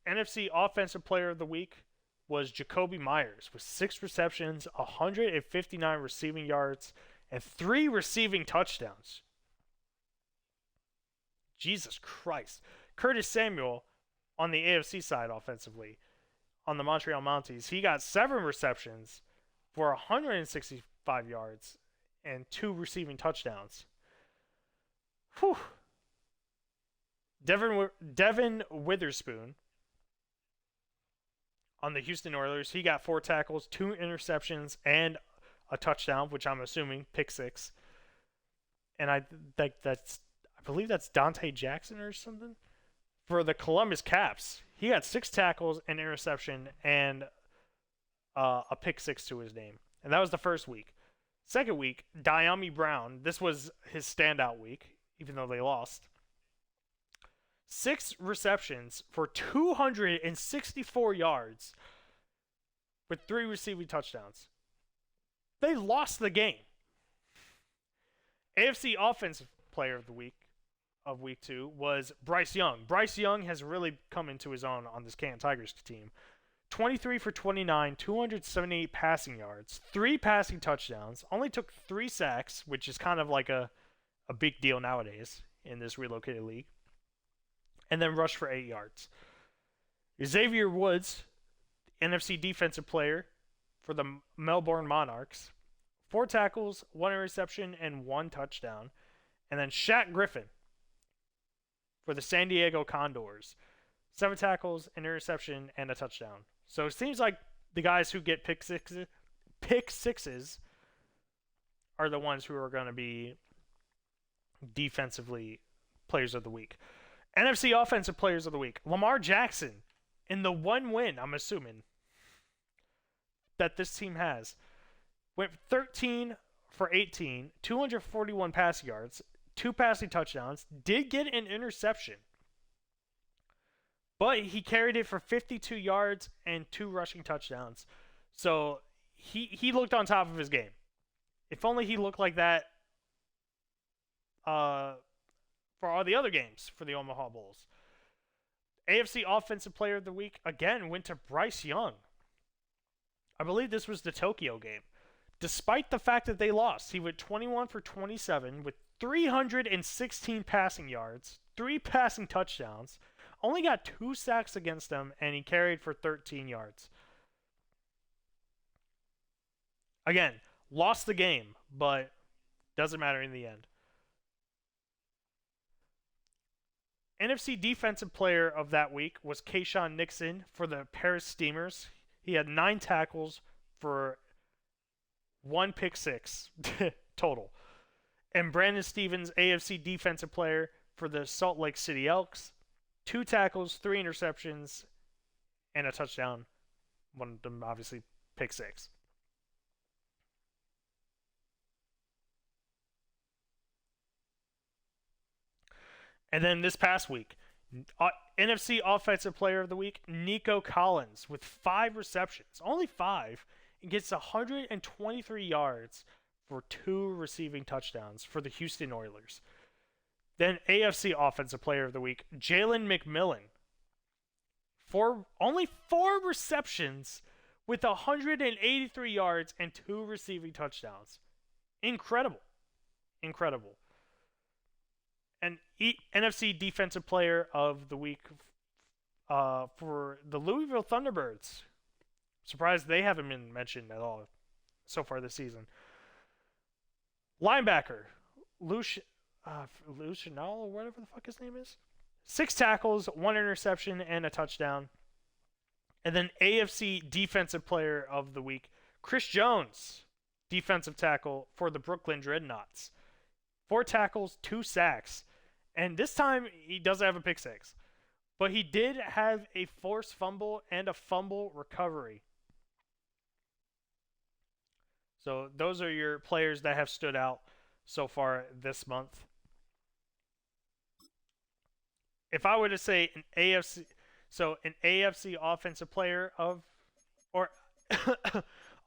NFC Offensive Player of the Week was Jacoby Myers with 6 receptions, 159 receiving yards, and 3 receiving touchdowns. Jesus Christ. Curtis Samuel on the AFC side offensively, on the Montreal Mounties, he got 7 receptions for 165 yards and 2 receiving touchdowns. Whew. Devin Witherspoon on the Houston Oilers, he got 4 tackles, 2 interceptions, and a touchdown, which I'm assuming pick six. And I believe that's Dante Jackson or something. For the Columbus Caps, he had 6 tackles, an interception, and a pick six to his name. And that was the first week. Second week, Dyami Brown. This was his standout week, even though they lost. 6 receptions for 264 yards with 3 receiving touchdowns. They lost the game. AFC Offensive Player of the Week of Week 2 was Bryce Young. Bryce Young has really come into his own on this Canton Tigers team. 23 for 29, 278 passing yards, 3 passing touchdowns, only took 3 sacks, which is kind of like a big deal nowadays in this relocated league, and then rushed for 8 yards. Xavier Woods, NFC Defensive Player for the Melbourne Monarchs, 4 tackles, 1 interception, and 1 touchdown. And then Shaq Griffin for the San Diego Condors, 7 tackles, an interception, and a touchdown. So it seems like the guys who get pick sixes are the ones who are going to be defensively players of the week. NFC Offensive Players of the Week. Lamar Jackson, in the one win, I'm assuming, that this team has, went 13 for 18, 241 passing yards, 2 passing touchdowns, did get an interception, but he carried it for 52 yards and 2 rushing touchdowns. So he looked on top of his game. If only he looked like that for all the other games for the Omaha Bulls. AFC Offensive Player of the Week, again, went to Bryce Young. I believe this was the Tokyo game. Despite the fact that they lost, he went 21 for 27 with 316 passing yards, 3 passing touchdowns, only got 2 sacks against them, and he carried for 13 yards. Again, lost the game, but doesn't matter in the end. NFC Defensive Player of that week was Kayshawn Nixon for the Paris Steamers. He had 9 tackles for 1 pick six total. And Brandon Stevens, AFC Defensive Player for the Salt Lake City Elks, 2 tackles, 3 interceptions, and a touchdown. One of them, obviously, pick six. And then this past week, NFC Offensive Player of the Week, Nico Collins with 5 receptions, only 5, and gets 123 yards for 2 receiving touchdowns for the Houston Oilers. Then AFC Offensive Player of the Week, Jalen McMillan, only 4 receptions with 183 yards and 2 receiving touchdowns. Incredible. Incredible. And NFC Defensive Player of the Week for the Louisville Thunderbirds. Surprised they haven't been mentioned at all so far this season. Linebacker, Luciano, or whatever the fuck his name is. 6 tackles, 1 interception, and a touchdown. And then AFC Defensive Player of the Week, Chris Jones, defensive tackle for the Brooklyn Dreadnoughts. 4 tackles, 2 sacks. And this time, he doesn't have a pick six. But he did have a forced fumble and a fumble recovery. So those are your players that have stood out so far this month. If I were to say an AFC offensive player of, or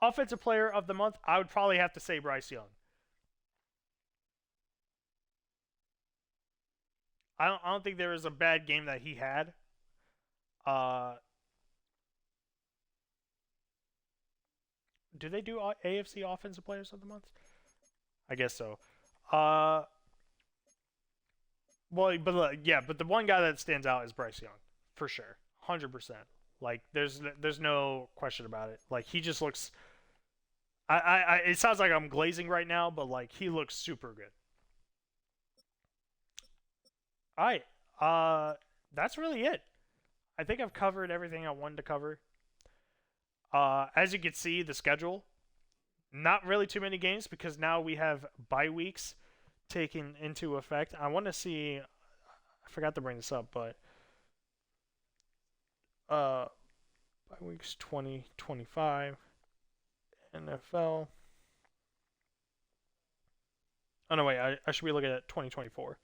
offensive player of the month, I would probably have to say Bryce Young. I don't think there was a bad game that he had. do they do AFC Offensive Players of the Month? I guess so. Uh, well, but the one guy that stands out is Bryce Young, for sure, 100%. Like, there's no question about it. Like, he just looks. It sounds like I'm glazing right now, but like he looks super good. All right, that's really it. I think I've covered everything I wanted to cover. As you can see, the schedule, not really too many games because now we have bye weeks taken into effect. I want to see. I forgot to bring this up, but uh, bye weeks 2025 NFL. Oh no, wait. I should be looking at 2024.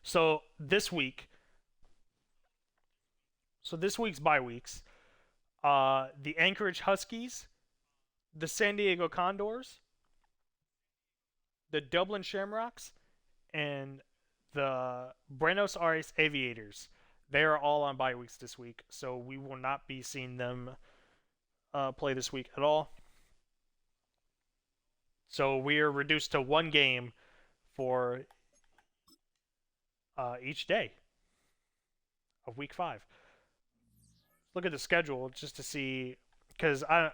So this week, this week's bye weeks, the Anchorage Huskies, the San Diego Condors, the Dublin Shamrocks, and the Buenos Aires Aviators. They are all on bye weeks this week, so we will not be seeing them play this week at all. So we are reduced to one game for each day of week 5. Look at the schedule just to see, because I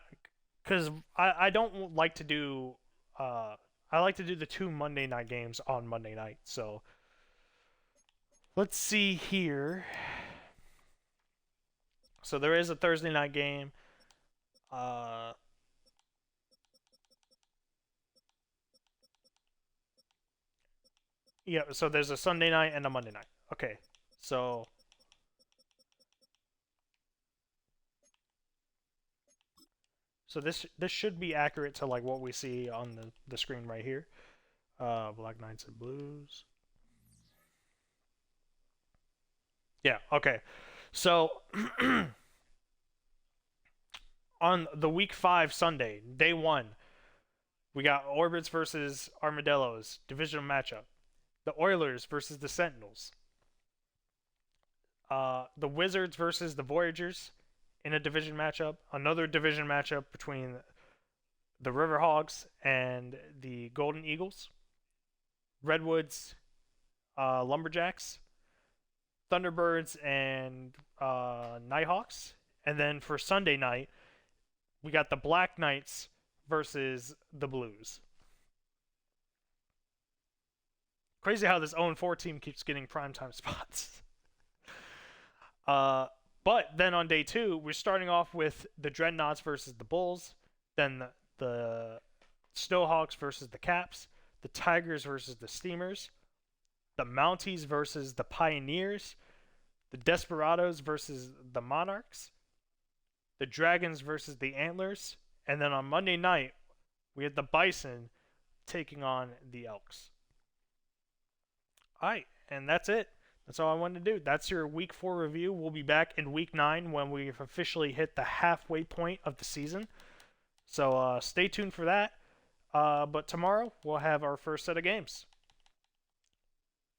don't like to do I like to do the 2 Monday night games on Monday night. So let's see here. So there is a Thursday night game. Yeah, so there's a Sunday night and a Monday night. Okay. So this should be accurate to like what we see on the screen right here. Black Knights and Blues. Yeah, okay. So on the week 5 Sunday, day 1, we got Orbits versus Armadillos, divisional matchup. The Oilers versus the Sentinels. The Wizards versus the Voyagers in a division matchup. Another division matchup between the Riverhawks and the Golden Eagles. Redwoods, Lumberjacks. Thunderbirds and Nighthawks. And then for Sunday night, we got the Black Knights versus the Blues. Crazy how this 0-4 team keeps getting primetime spots. But then on day 2, we're starting off with the Dreadnoughts versus the Bulls, then the Snowhawks versus the Caps, the Tigers versus the Steamers, the Mounties versus the Pioneers, the Desperados versus the Monarchs, the Dragons versus the Antlers, and then on Monday night, we had the Bison taking on the Elks. Alright, and that's it. That's all I wanted to do. That's your week 4 review. We'll be back in week 9 when we've officially hit the halfway point of the season. So stay tuned for that. But tomorrow, we'll have our first set of games.